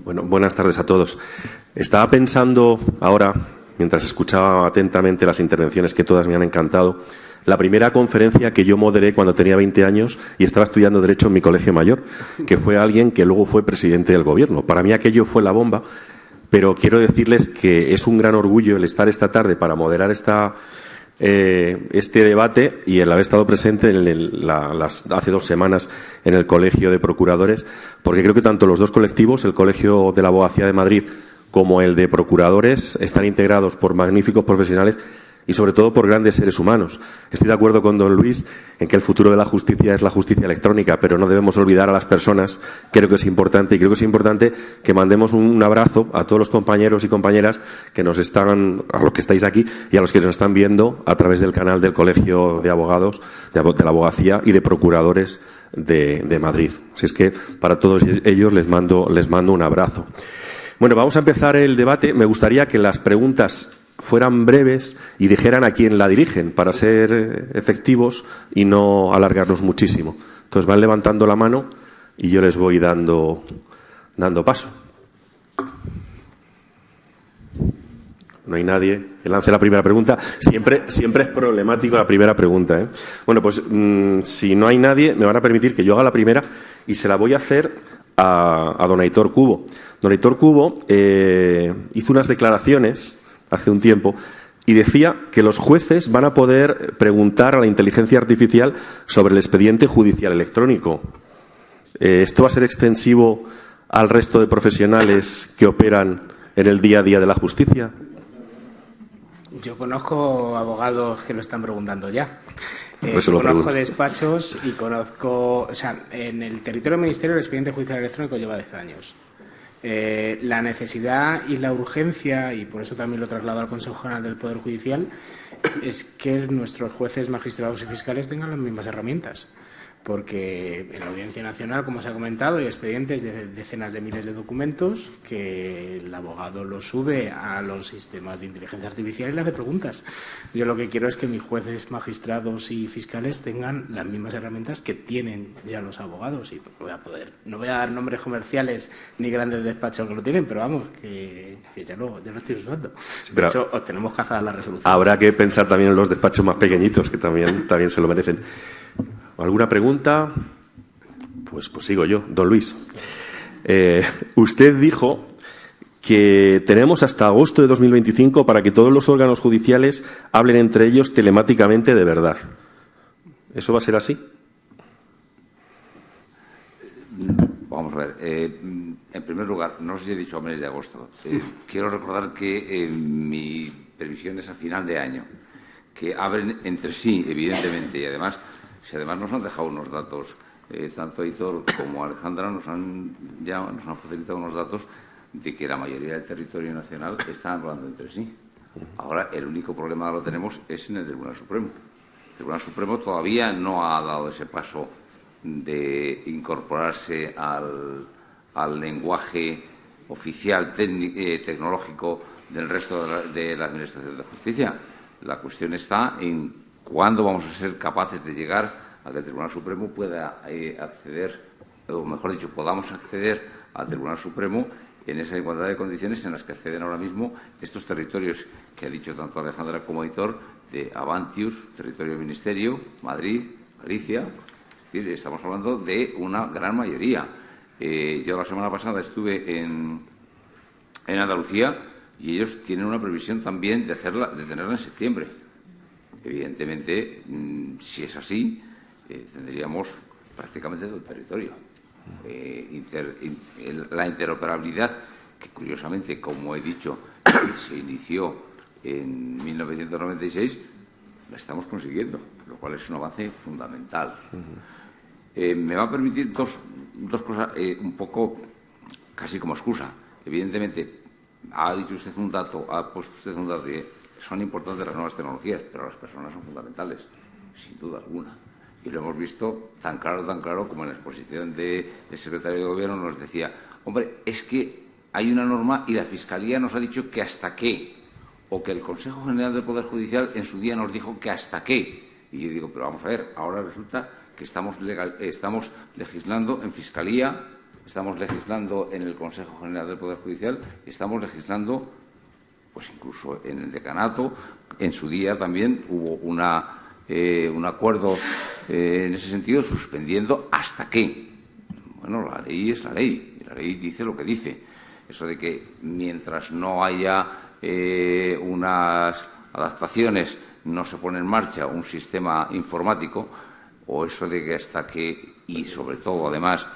H: Bueno, buenas tardes a todos. Estaba pensando ahora, mientras escuchaba atentamente las intervenciones, que todas me han encantado, la primera conferencia que yo moderé cuando tenía 20 años y estaba estudiando Derecho en mi colegio mayor, que fue alguien que luego fue presidente del Gobierno. Para mí aquello fue la bomba, pero quiero decirles que es un gran orgullo el estar esta tarde para moderar este debate y el haber estado presente hace 2 semanas en el Colegio de Procuradores, porque creo que tanto los dos colectivos, el Colegio de la Abogacía de Madrid como el de Procuradores, están integrados por magníficos profesionales y sobre todo por grandes seres humanos. Estoy de acuerdo con don Luis en que el futuro de la justicia es la justicia electrónica, pero no debemos olvidar a las personas. Creo que es importante, y creo que es importante que mandemos un abrazo a todos los compañeros y compañeras que nos están, a los que estáis aquí y a los que nos están viendo a través del canal del Colegio de Abogados, de la Abogacía y de Procuradores de Madrid. Así es que para todos ellos les mando un abrazo. Bueno, vamos a empezar el debate. Me gustaría que las preguntas fueran breves y dijeran a quién la dirigen para ser efectivos y no alargarnos muchísimo. Entonces van levantando la mano y yo les voy dando paso. No hay nadie que lance la primera pregunta. Siempre es problemático la primera pregunta, ¿eh? Bueno, pues si no hay nadie, me van a permitir que yo haga la primera y se la voy a hacer a don Aitor Cubo. Don Aitor Cubo hizo unas declaraciones hace un tiempo y decía que los jueces van a poder preguntar a la inteligencia artificial sobre el expediente judicial electrónico. ¿Esto va a ser extensivo al resto de profesionales que operan en el día a día de la justicia?
E: Yo conozco abogados que lo están preguntando ya.
H: Conozco
E: despachos y conozco... O sea, en el territorio del Ministerio el expediente judicial electrónico lleva 10 años. La necesidad y la urgencia, y por eso también lo traslado al Consejo General del Poder Judicial, es que nuestros jueces, magistrados y fiscales tengan las mismas herramientas. Porque en la Audiencia Nacional, como se ha comentado, hay expedientes de decenas de miles de documentos que el abogado los sube a los sistemas de inteligencia artificial y le hace preguntas. Yo lo que quiero es que mis jueces, magistrados y fiscales tengan las mismas herramientas que tienen ya los abogados. Y no voy a dar nombres comerciales ni grandes despachos que lo tienen, pero vamos, que ya lo estoy usando.
H: Sí,
E: de hecho, os tenemos que hacer la resolución.
H: Habrá que pensar también en los despachos más pequeñitos, que también se lo merecen. ¿Alguna pregunta? Pues sigo yo. Don Luis, usted dijo que tenemos hasta agosto de 2025 para que todos los órganos judiciales hablen entre ellos telemáticamente de verdad. ¿Eso va a ser así?
D: Vamos a ver. En primer lugar, no sé si he dicho a mes de agosto. Quiero recordar que mi previsión es a final de año, que abren entre sí, evidentemente, y además nos han dejado unos datos, tanto Aitor como Alejandra nos han facilitado unos datos de que la mayoría del territorio nacional está hablando entre sí. Ahora, el único problema que lo tenemos es en el Tribunal Supremo. El Tribunal Supremo todavía no ha dado ese paso de incorporarse al lenguaje oficial tecnológico del resto de la Administración de Justicia. La cuestión está en ¿cuándo vamos a ser capaces de llegar a que el Tribunal Supremo pueda acceder, o mejor dicho, podamos acceder al Tribunal Supremo en esa igualdad de condiciones en las que acceden ahora mismo estos territorios que ha dicho tanto Alejandra como Aitor, de Avantius, territorio del Ministerio, Madrid, Galicia? Es decir, estamos hablando de una gran mayoría. Yo la semana pasada estuve en Andalucía y ellos tienen una previsión también de tenerla en septiembre. Evidentemente, si es así, tendríamos prácticamente todo el territorio. La interoperabilidad, que curiosamente, como he dicho, se inició en 1996, la estamos consiguiendo, lo cual es un avance fundamental. Me va a permitir dos cosas un poco casi como excusa. Evidentemente, ha puesto usted un dato de son importantes las nuevas tecnologías, pero las personas son fundamentales, sin duda alguna. Y lo hemos visto tan claro como en la exposición del secretario de Gobierno nos decía, hombre, es que hay una norma y la Fiscalía nos ha dicho que hasta qué, o que el Consejo General del Poder Judicial en su día nos dijo que hasta qué. Y yo digo, pero vamos a ver, ahora resulta que estamos legislando en Fiscalía, estamos legislando en el Consejo General del Poder Judicial, estamos legislando pues incluso en el decanato. En su día también hubo un acuerdo en ese sentido, suspendiendo hasta qué. Bueno, la ley es la ley, y la ley dice lo que dice. Eso de que mientras no haya unas adaptaciones, no se pone en marcha un sistema informático, o eso de que hasta que, y sobre todo además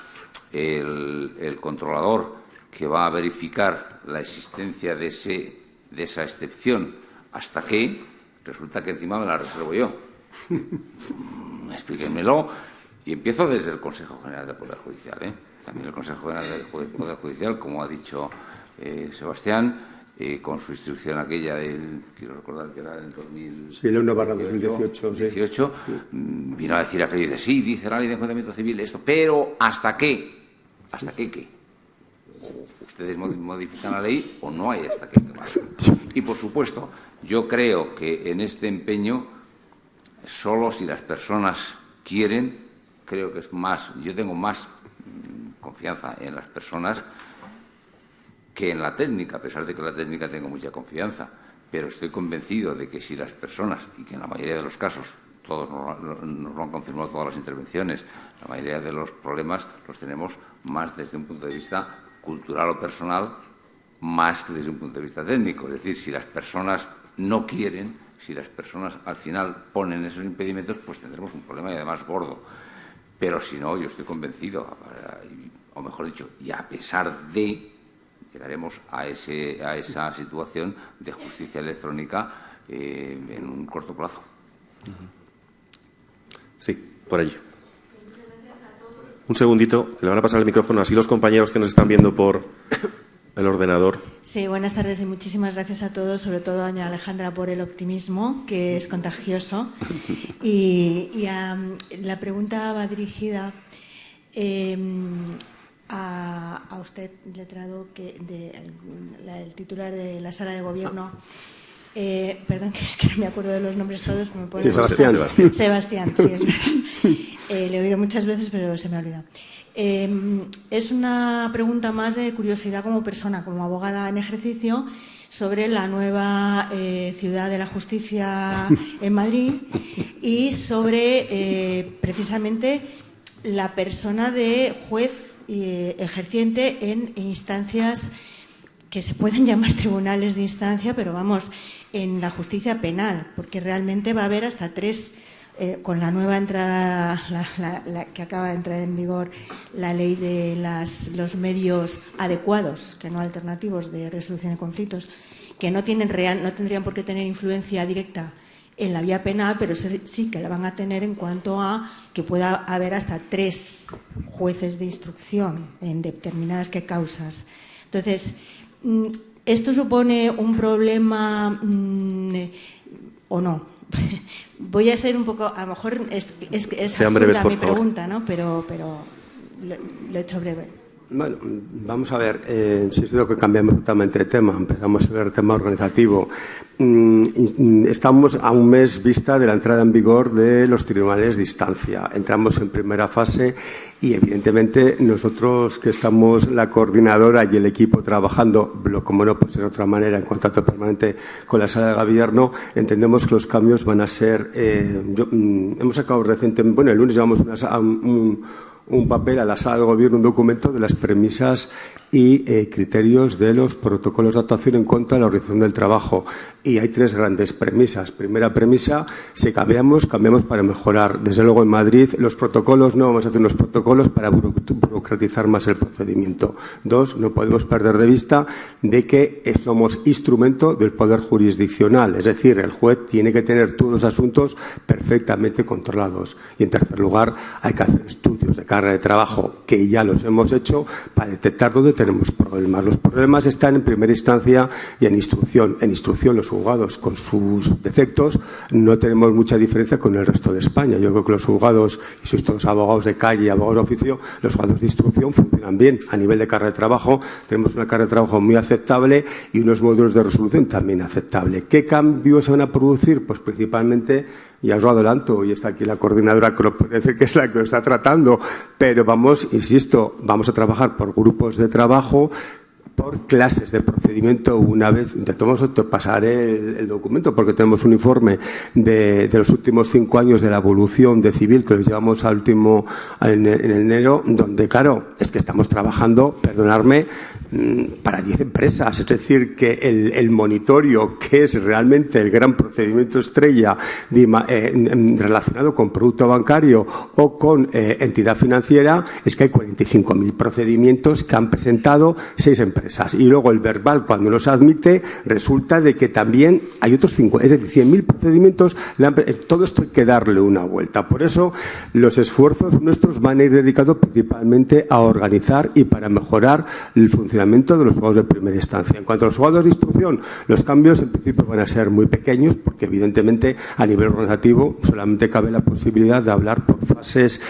D: el controlador que va a verificar la existencia de esa excepción hasta que, resulta que encima me la reservo yo. Explíquenmelo. Y empiezo desde el Consejo General del Poder Judicial. También el Consejo General del Poder Judicial, como ha dicho Sebastián, con su instrucción aquella del, quiero recordar que era en 2000,
G: sí, el 1/2018,
D: 18, vino a decir aquello, dice, sí, dice la ley de enjuiciamiento civil esto, pero ¿hasta qué? ¿Hasta qué? Ustedes modifican la ley o no hay hasta qué. Y, por supuesto, yo creo que en este empeño, solo si las personas quieren, creo que es más, yo tengo más confianza en las personas que en la técnica, a pesar de que en la técnica tengo mucha confianza, pero estoy convencido de que si las personas, y que en la mayoría de los casos, todos nos lo han confirmado todas las intervenciones, la mayoría de los problemas los tenemos más desde un punto de vista cultural o personal, más que desde un punto de vista técnico. Es decir, si las personas no quieren, si las personas al final ponen esos impedimentos, pues tendremos un problema y además gordo. Pero si no, yo estoy convencido, o mejor dicho, y a pesar de, llegaremos a esa situación de justicia electrónica en un corto plazo.
H: Sí, por allí. Un segundito, que le van a pasar el micrófono así los compañeros que nos están viendo por el ordenador.
I: Sí, buenas tardes y muchísimas gracias a todos, sobre todo a doña Alejandra por el optimismo, que es contagioso. Y la pregunta va dirigida a usted, letrado, el titular de la sala de gobierno. Perdón, que es que no me acuerdo de los nombres todos.
G: Sí, Sebastián.
I: Sebastián, sí, es verdad. Le he oído muchas veces, pero se me ha olvidado. Es una pregunta más de curiosidad como persona, como abogada en ejercicio, sobre la nueva ciudad de la justicia en Madrid y sobre precisamente la persona de juez ejerciente en instancias que se pueden llamar tribunales de instancia, pero vamos, en la justicia penal, porque realmente va a haber hasta 3, con la nueva entrada, la que acaba de entrar en vigor, la ley de los medios adecuados, que no alternativos, de resolución de conflictos, que no tendrían por qué tener influencia directa en la vía penal, pero sí que la van a tener en cuanto a que pueda haber hasta 3 jueces de instrucción en determinadas causas. Entonces, ¿esto supone un problema o no? Voy a ser un poco, a lo mejor es absurda mi pregunta, ¿no? Pero lo he hecho breve.
G: Bueno, vamos a ver, si es lo que cambiamos totalmente de tema, empezamos a ver el tema organizativo. Estamos a un mes vista de la entrada en vigor de los tribunales de instancia. Entramos en primera fase y, evidentemente, nosotros que estamos la coordinadora y el equipo trabajando, como no puede ser de otra manera, en contacto permanente con la sala de gobierno, entendemos que los cambios van a ser... hemos sacado recientemente, bueno, el lunes llevamos un papel a la sala de gobierno, un documento de las premisas y criterios de los protocolos de actuación en contra de la organización del trabajo. Y hay 3 grandes premisas. Primera premisa, si cambiamos para mejorar. Desde luego en Madrid los protocolos, no vamos a hacer unos protocolos para burocratizar más el procedimiento. 2, no podemos perder de vista de que somos instrumento del poder jurisdiccional. Es decir, el juez tiene que tener todos los asuntos perfectamente controlados. Y en tercer lugar, hay que hacer estudios de carga de trabajo, que ya los hemos hecho, para detectar dónde tenemos problemas. Los problemas están en primera instancia y en instrucción. En instrucción, los juzgados, con sus defectos, no tenemos mucha diferencia con el resto de España. Yo creo que los juzgados, y sois todos abogados de calle y abogados de oficio, los juzgados de instrucción funcionan bien. A nivel de carga de trabajo, tenemos una carga de trabajo muy aceptable y unos módulos de resolución también aceptables. ¿Qué cambios se van a producir? Pues principalmente, ya os lo adelanto, y está aquí la coordinadora que lo puede decir, que es la que lo está tratando, pero vamos a trabajar por grupos de trabajo, por clases de procedimiento. Una vez intentamos pasar el documento, porque tenemos un informe de los últimos 5 años de la evolución de civil, que lo llevamos al último en enero, donde, claro, es que estamos trabajando, perdonadme, para 10 empresas. Es decir, que el monitorio, que es realmente el gran procedimiento estrella relacionado con producto bancario o con entidad financiera, es que hay 45.000 procedimientos que han presentado 6 empresas. empresas. Y luego el verbal, cuando no se admite, resulta de que también hay otros 50, es decir, 100.000 procedimientos. Todo esto hay que darle una vuelta. Por eso los esfuerzos nuestros van a ir dedicados principalmente a organizar y para mejorar el funcionamiento de los juzgados de primera instancia. En cuanto a los juzgados de instrucción, los cambios en principio van a ser muy pequeños porque evidentemente a nivel organizativo solamente cabe la posibilidad de hablar por fases,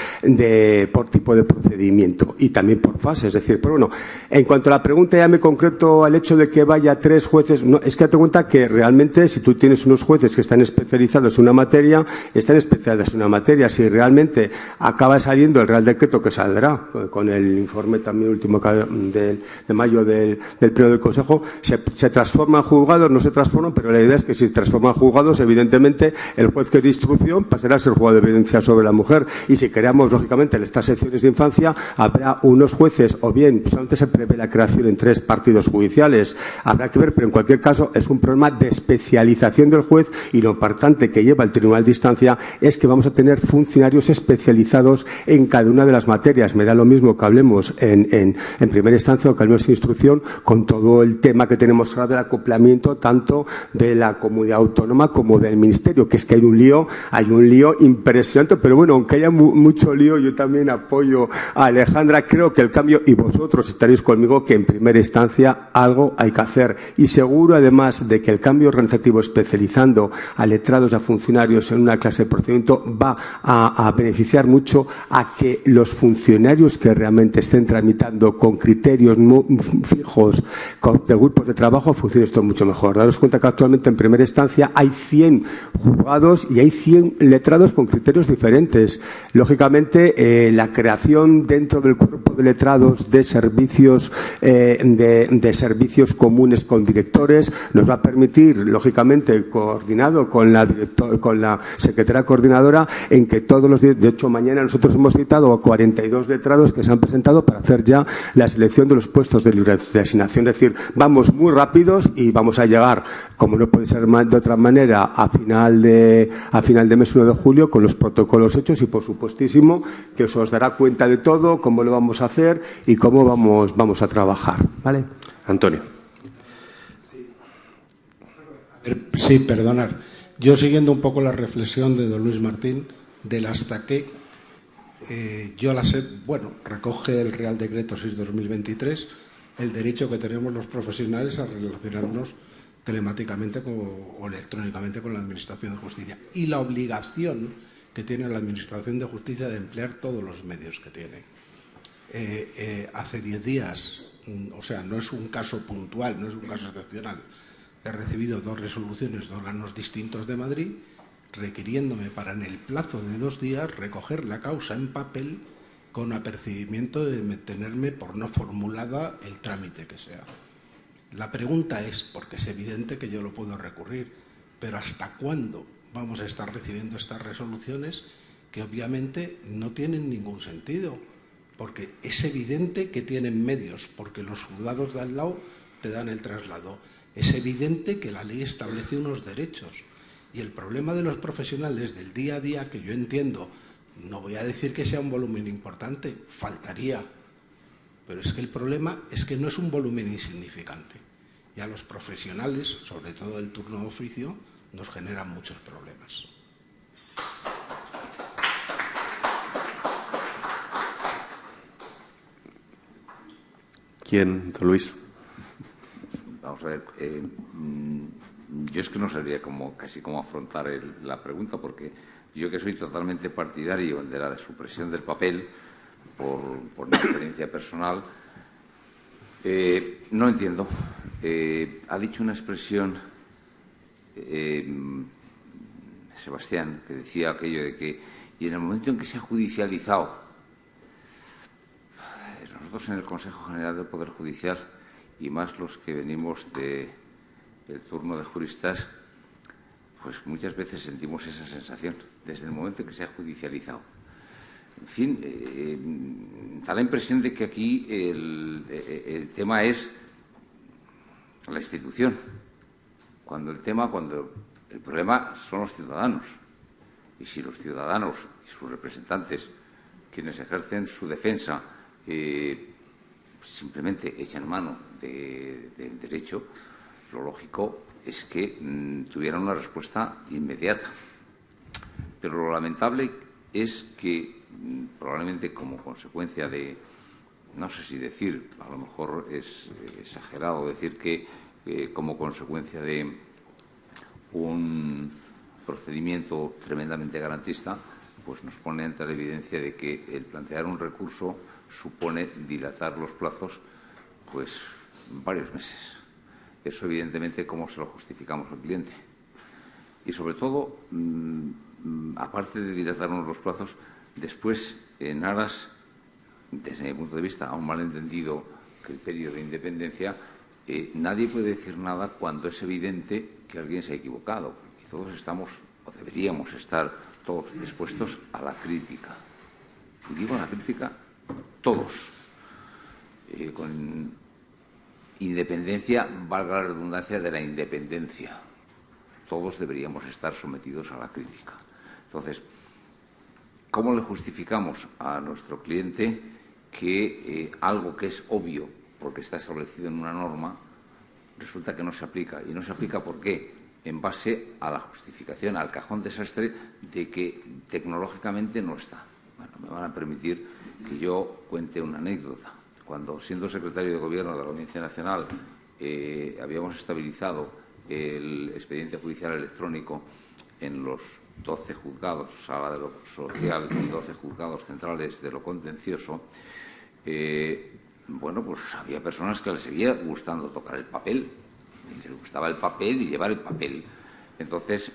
G: por tipo de procedimiento y también por fases. Es decir, pero bueno, en cuanto a la pregunta ya me concreto al hecho de que vaya 3 jueces, no, es que date cuenta que realmente si tú tienes unos jueces que están especializados en una materia, están especializados en una materia. Si realmente acaba saliendo el Real Decreto que saldrá con el informe también último de mayo del Pleno del Consejo, se transforma en juzgados, no se transforma, pero la idea es que si se transforma en juzgados, evidentemente el juez que es de instrucción pasará a ser juzgado de violencia sobre la mujer. Y si queremos, lógicamente, en estas secciones de infancia, habrá unos jueces, o bien, solamente se prevé la creación en 3 partidos judiciales. Habrá que ver, pero en cualquier caso es un problema de especialización del juez y lo importante que lleva el Tribunal de Instancia es que vamos a tener funcionarios especializados en cada una de las materias. Me da lo mismo que hablemos en primera instancia o que hablemos en instrucción con todo el tema que tenemos ahora del acoplamiento tanto de la comunidad autónoma como del Ministerio, que es que hay un lío impresionante, pero bueno, aunque haya mucho lío, yo también apoyo a Alejandra, creo que el cambio, y vosotros estaréis conmigo, que en primera instancia algo hay que hacer. Y seguro, además, de que el cambio organizativo especializando a letrados, a funcionarios en una clase de procedimiento va a beneficiar mucho a que los funcionarios que realmente estén tramitando con criterios fijos de grupos de trabajo funcione esto mucho mejor. Daros cuenta que actualmente en primera instancia hay 100 juzgados y hay 100 letrados con criterios diferentes. Lógicamente, la creación dentro del cuerpo de letrados de servicios comunes con directores nos va a permitir, lógicamente, coordinado con la secretaria coordinadora, en que todos los días, de hecho mañana nosotros hemos citado a 42 letrados que se han presentado para hacer ya la selección de los puestos de libre de asignación. Es decir, vamos muy rápidos y vamos a llegar, como no puede ser de otra manera, a final de mes 1 de julio con los protocolos hechos y por supuestísimo que os dará cuenta de todo, cómo lo vamos a hacer y cómo vamos a trabajar. ¿Vale?
H: Antonio.
C: Sí, perdonar. Yo siguiendo un poco la reflexión de don Luis Martín del hasta qué, yo la sé, bueno, recoge el Real Decreto 6/2023 el derecho que tenemos los profesionales a relacionarnos telemáticamente o electrónicamente con la Administración de Justicia y la obligación que tiene la Administración de Justicia de emplear todos los medios que tiene. Hace 10 días, o sea, no es un caso puntual, no es un caso excepcional, he recibido 2 resoluciones de órganos distintos de Madrid requiriéndome para en el plazo de 2 días recoger la causa en papel con apercibimiento de tenerme por no formulada el trámite que sea. La pregunta es, porque es evidente que yo lo puedo recurrir, pero ¿hasta cuándo vamos a estar recibiendo estas resoluciones que obviamente no tienen ningún sentido? Porque es evidente que tienen medios, porque los juzgados de al lado te dan el traslado. Es evidente que la ley establece unos derechos. Y el problema de los profesionales del día a día, que yo entiendo, no voy a decir que sea un volumen importante, faltaría. Pero es que el problema es que no es un volumen insignificante. Y a los profesionales, sobre todo el turno de oficio, nos generan muchos problemas.
H: ¿Quién, don Luis?
D: Vamos a ver, yo es que no sabría casi cómo afrontar la pregunta, porque yo que soy totalmente partidario de la supresión del papel, por mi experiencia personal, no entiendo. Ha dicho una expresión Sebastián, que decía aquello de que, y en el momento en que se ha judicializado, nosotros en el Consejo General del Poder Judicial, y más los que venimos del turno de juristas, pues muchas veces sentimos esa sensación, desde el momento en que se ha judicializado. En fin, da la impresión de que aquí el tema es la institución, cuando el problema son los ciudadanos. Y si los ciudadanos y sus representantes, quienes ejercen su defensa, simplemente echan mano del derecho, lo lógico es que tuvieran una respuesta inmediata. Pero lo lamentable es que probablemente como consecuencia de, no sé si decir, a lo mejor es exagerado decir que como consecuencia de un procedimiento tremendamente garantista, pues nos pone ante la evidencia de que el plantear un recurso supone dilatar los plazos pues varios meses. Eso, evidentemente, ¿cómo se lo justificamos al cliente? Y, sobre todo, aparte de dilatarnos los plazos, después, en aras, desde mi punto de vista, a un malentendido criterio de independencia, nadie puede decir nada cuando es evidente que alguien se ha equivocado. Y todos estamos, o deberíamos estar, todos dispuestos a la crítica. Y digo a la crítica, todos. Con independencia, valga la redundancia, de la independencia. Todos deberíamos estar sometidos a la crítica. Entonces, ¿cómo le justificamos a nuestro cliente que algo que es obvio, porque está establecido en una norma, resulta que no se aplica? Y no se aplica, ¿por qué? En base a la justificación, al cajón desastre de que tecnológicamente no está. Bueno, me van a permitir que yo cuente una anécdota. Cuando, siendo secretario de Gobierno de la Audiencia Nacional, habíamos estabilizado el expediente judicial electrónico en los 12 juzgados, sala de lo social, y 12 juzgados centrales de lo contencioso, bueno, pues había personas que les seguía gustando tocar el papel, y les gustaba el papel y llevar el papel. Entonces,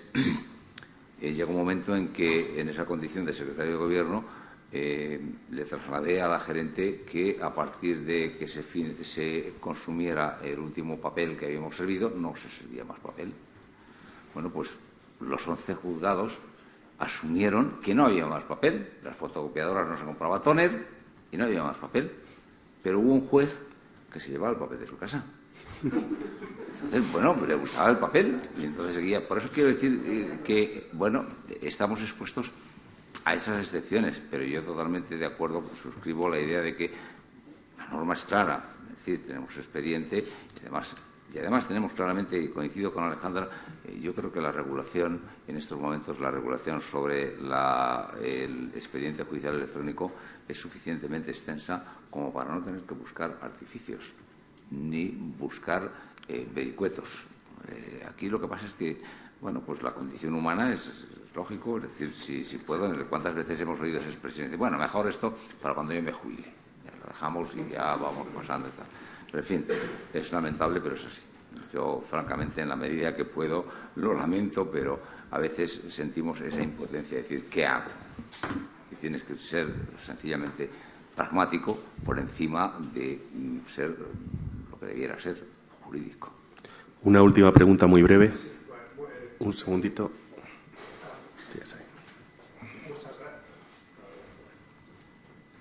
D: llegó un momento en que, en esa condición de secretario de Gobierno, le trasladé a la gerente que, a partir de que se consumiera el último papel que habíamos servido, no se servía más papel. Bueno, pues los 11 juzgados asumieron que no había más papel. Las fotocopiadoras no se compraba tóner y no había más papel. Pero hubo un juez que se llevaba el papel de su casa. Entonces, bueno, le gustaba el papel y entonces seguía. Por eso quiero decir que, bueno, estamos expuestos a esas excepciones, pero yo totalmente de acuerdo, pues, suscribo la idea de que la norma es clara, es decir, tenemos expediente y además tenemos claramente, y coincido con Alejandra, yo creo que la regulación, en estos momentos, la regulación sobre el expediente judicial electrónico es suficientemente extensa como para no tener que buscar artificios ni buscar vericuetos. Aquí lo que pasa es que, bueno, pues la condición humana es lógico, es decir, si puedo, ¿cuántas veces hemos oído esa expresión? Dice, bueno, mejor esto para cuando yo me jubile. Ya lo dejamos y ya vamos pasando y tal. Pero, en fin, es lamentable, pero es así. Yo, francamente, en la medida que puedo, lo lamento, pero a veces sentimos esa impotencia de decir, ¿qué hago? Y tienes que ser sencillamente pragmático por encima de ser lo que debiera ser jurídico.
H: Una última pregunta muy breve. Un segundito.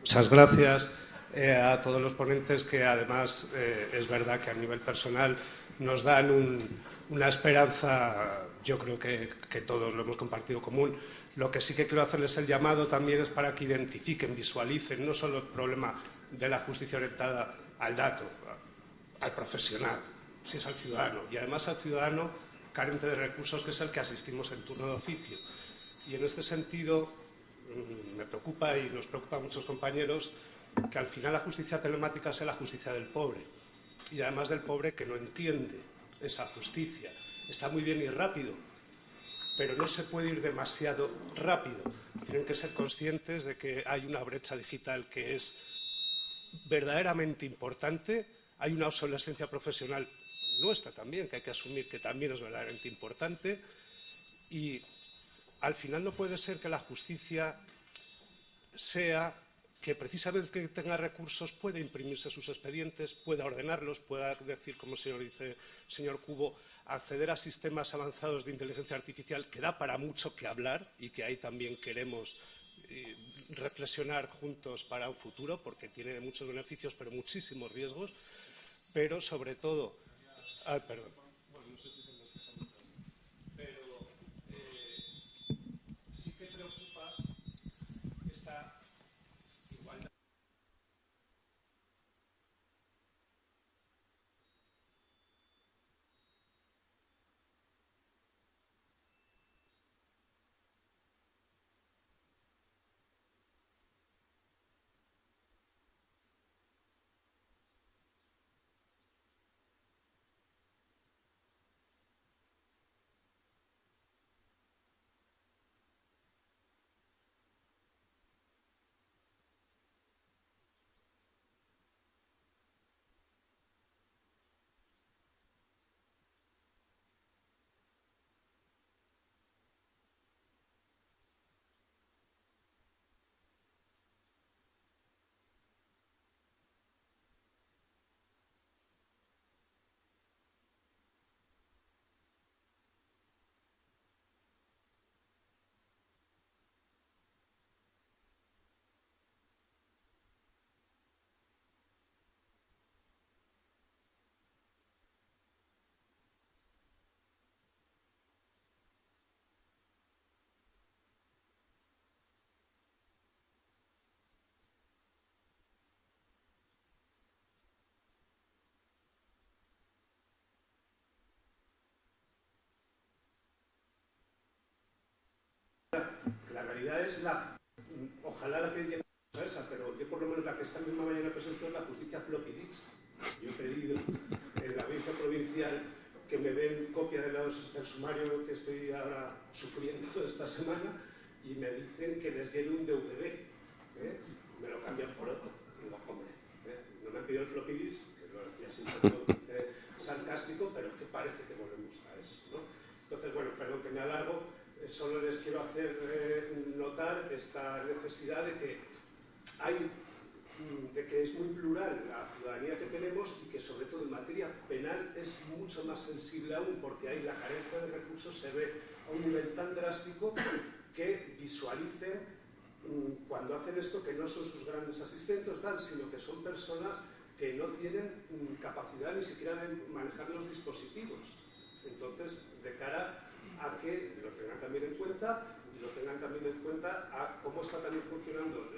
J: Muchas gracias a todos los ponentes que, además, es verdad que a nivel personal nos dan una esperanza, yo creo que todos lo hemos compartido común. Lo que sí que quiero hacerles el llamado también es para que identifiquen, visualicen no solo el problema de la justicia orientada al dato, al profesional, si es al ciudadano, y además al ciudadano carente de recursos, que es el que asistimos en turno de oficio. Y en este sentido me preocupa y nos preocupa a muchos compañeros que al final la justicia telemática sea la justicia del pobre, y además del pobre que no entiende esa justicia. Está muy bien ir rápido, pero no se puede ir demasiado rápido. Tienen que ser conscientes de que hay una brecha digital que es verdaderamente importante, hay una obsolescencia profesional nuestra también, que hay que asumir que también es verdaderamente importante, y al final no puede ser que la justicia sea que precisamente que tenga recursos pueda imprimirse sus expedientes, pueda ordenarlos, pueda decir, como dice señor Cubo, acceder a sistemas avanzados de inteligencia artificial, que da para mucho que hablar y que ahí también queremos reflexionar juntos para un futuro, porque tiene muchos beneficios pero muchísimos riesgos, pero sobre todo... perdón. Bueno, no sé si se me escucha mucho. Pero sí que preocupa esta igualdad. es la, ojalá la que llegue a esa, pero yo por lo menos la que esta misma mañana presentó es la justicia floppy disks. Yo he pedido en la audiencia provincial que me den copia del sumario que estoy ahora sufriendo esta semana y me dicen que les lleve un DVD. Me lo cambian por otro. Digo, hombre, no me han pedido el floppy disk, que lo decía así un poco sarcástico, pero es que parece que volvemos a eso, ¿no? Entonces, bueno, perdón que me alargo, solo les quiero hacer notar esta necesidad de que es muy plural la ciudadanía que tenemos y que sobre todo en materia penal es mucho más sensible aún, porque ahí la carencia de recursos se ve a un nivel tan drástico que visualicen cuando hacen esto que no son sus grandes asistentes, sino que son personas que no tienen capacidad ni siquiera de manejar los dispositivos. Entonces, de cara a que lo tengan también en cuenta y lo tengan también en cuenta a cómo está también funcionando el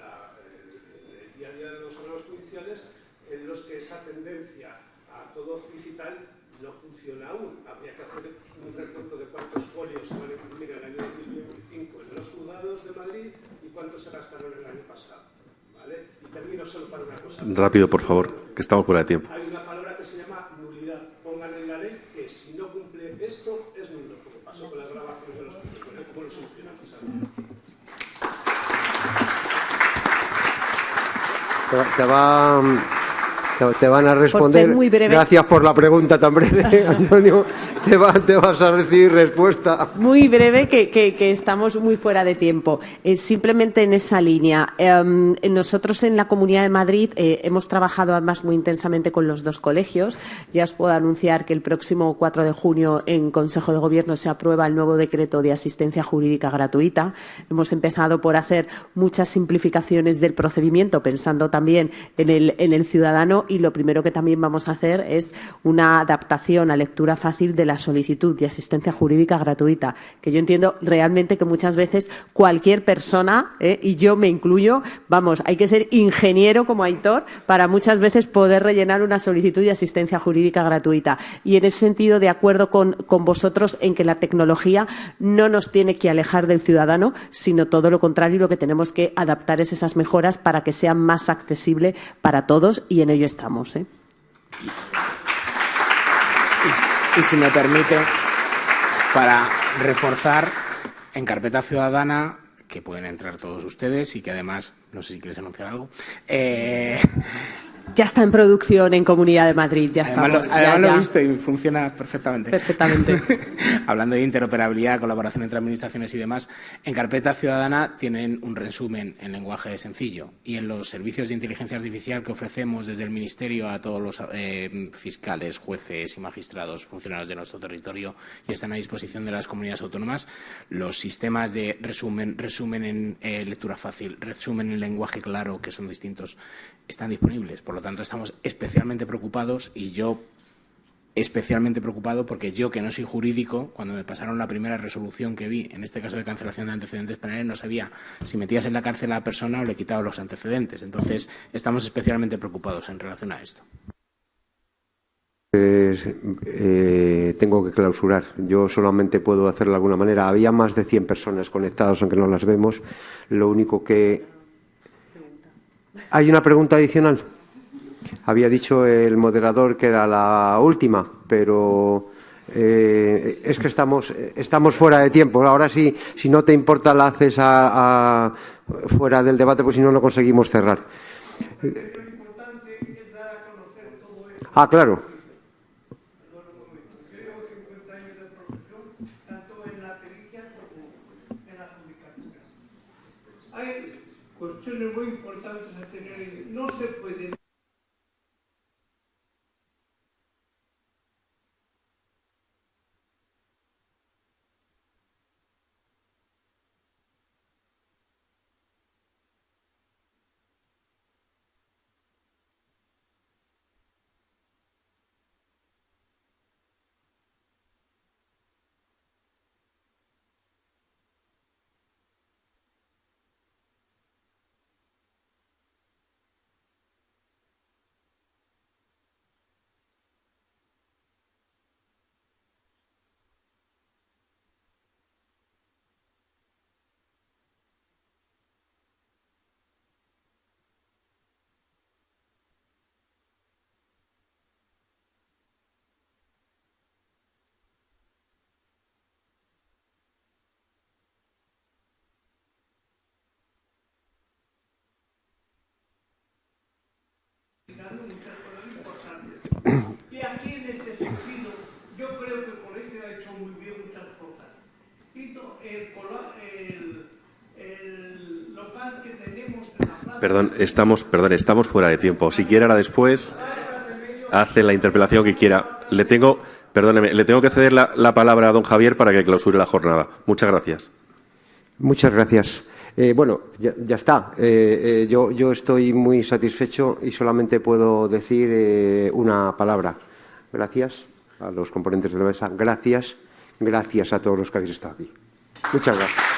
J: día a día de los órganos judiciales, en los que esa tendencia a todo digital no funciona aún. Habría que hacer un recuento de cuántos folios se van a imprimir en el año 2025 en los juzgados de Madrid y cuántos se gastaron el año pasado. ¿Vale? Y termino solo para una cosa.
H: Rápido, por favor, que estamos fuera de tiempo.
J: Hay una palabra que se llama nulidad. Pongan en la ley que si no cumple esto es nulo, como pasó con la grabación de los currículos. ¿Cómo lo solucionamos?
B: Te van a responder.
F: Por ser muy breve.
B: Gracias por la pregunta tan breve, Antonio. Te vas a recibir respuesta.
F: Muy breve, que estamos muy fuera de tiempo. Simplemente en esa línea. Nosotros en la Comunidad de Madrid hemos trabajado además muy intensamente con los dos colegios. Ya os puedo anunciar que el próximo 4 de junio en Consejo de Gobierno se aprueba el nuevo decreto de asistencia jurídica gratuita. Hemos empezado por hacer muchas simplificaciones del procedimiento, pensando también en el ciudadano, y lo primero que también vamos a hacer es una adaptación a lectura fácil de la solicitud de asistencia jurídica gratuita, que yo entiendo realmente que muchas veces cualquier persona, y yo me incluyo, hay que ser ingeniero como Aitor para muchas veces poder rellenar una solicitud de asistencia jurídica gratuita. Y en ese sentido, de acuerdo con vosotros en que la tecnología no nos tiene que alejar del ciudadano, sino todo lo contrario, lo que tenemos que adaptar es esas mejoras para que sea más accesible para todos, y en ello estamos.
E: Y si me permite, para reforzar, en carpeta ciudadana, que pueden entrar todos ustedes y que además, no sé si quieres anunciar algo,
F: ya está en producción en Comunidad de Madrid. Ya estamos.
E: Además lo he visto y funciona perfectamente.
F: Perfectamente.
E: Hablando de interoperabilidad, colaboración entre administraciones y demás, en Carpeta Ciudadana tienen un resumen en lenguaje sencillo, y en los servicios de inteligencia artificial que ofrecemos desde el Ministerio a todos los fiscales, jueces y magistrados, funcionarios de nuestro territorio, y están a disposición de las comunidades autónomas, los sistemas de resumen en lectura fácil, resumen en lenguaje claro, que son distintos, están disponibles. Por lo tanto, estamos especialmente preocupados, y yo especialmente preocupado, porque yo, que no soy jurídico, cuando me pasaron la primera resolución que vi, en este caso de cancelación de antecedentes penales, no sabía si metías en la cárcel a la persona o le quitabas los antecedentes. Entonces, estamos especialmente preocupados en relación a esto.
B: Tengo que clausurar. Yo solamente puedo hacerlo de alguna manera. Había más de 100 personas conectadas, aunque no las vemos. Lo único que... ¿Hay una pregunta adicional? Había dicho el moderador que era la última, pero es que estamos fuera de tiempo. Ahora sí, si no te importa, la haces fuera del debate, pues si no, no conseguimos cerrar. Ah, claro.
K: Hay cuestiones muy importantes a tener. No se puede cambió muchas cosas. Cito el local que tenemos en la plaza.
H: Perdón, estamos fuera de tiempo. Si quiere, ahora después hace la interpelación que quiera. Le tengo que ceder la palabra a don Javier para que clausure la jornada. Muchas gracias.
B: Muchas gracias. Bueno, ya está. Yo estoy muy satisfecho y solamente puedo decir una palabra. Gracias a los componentes de la mesa. Gracias a todos los que habéis estado aquí. Muchas gracias.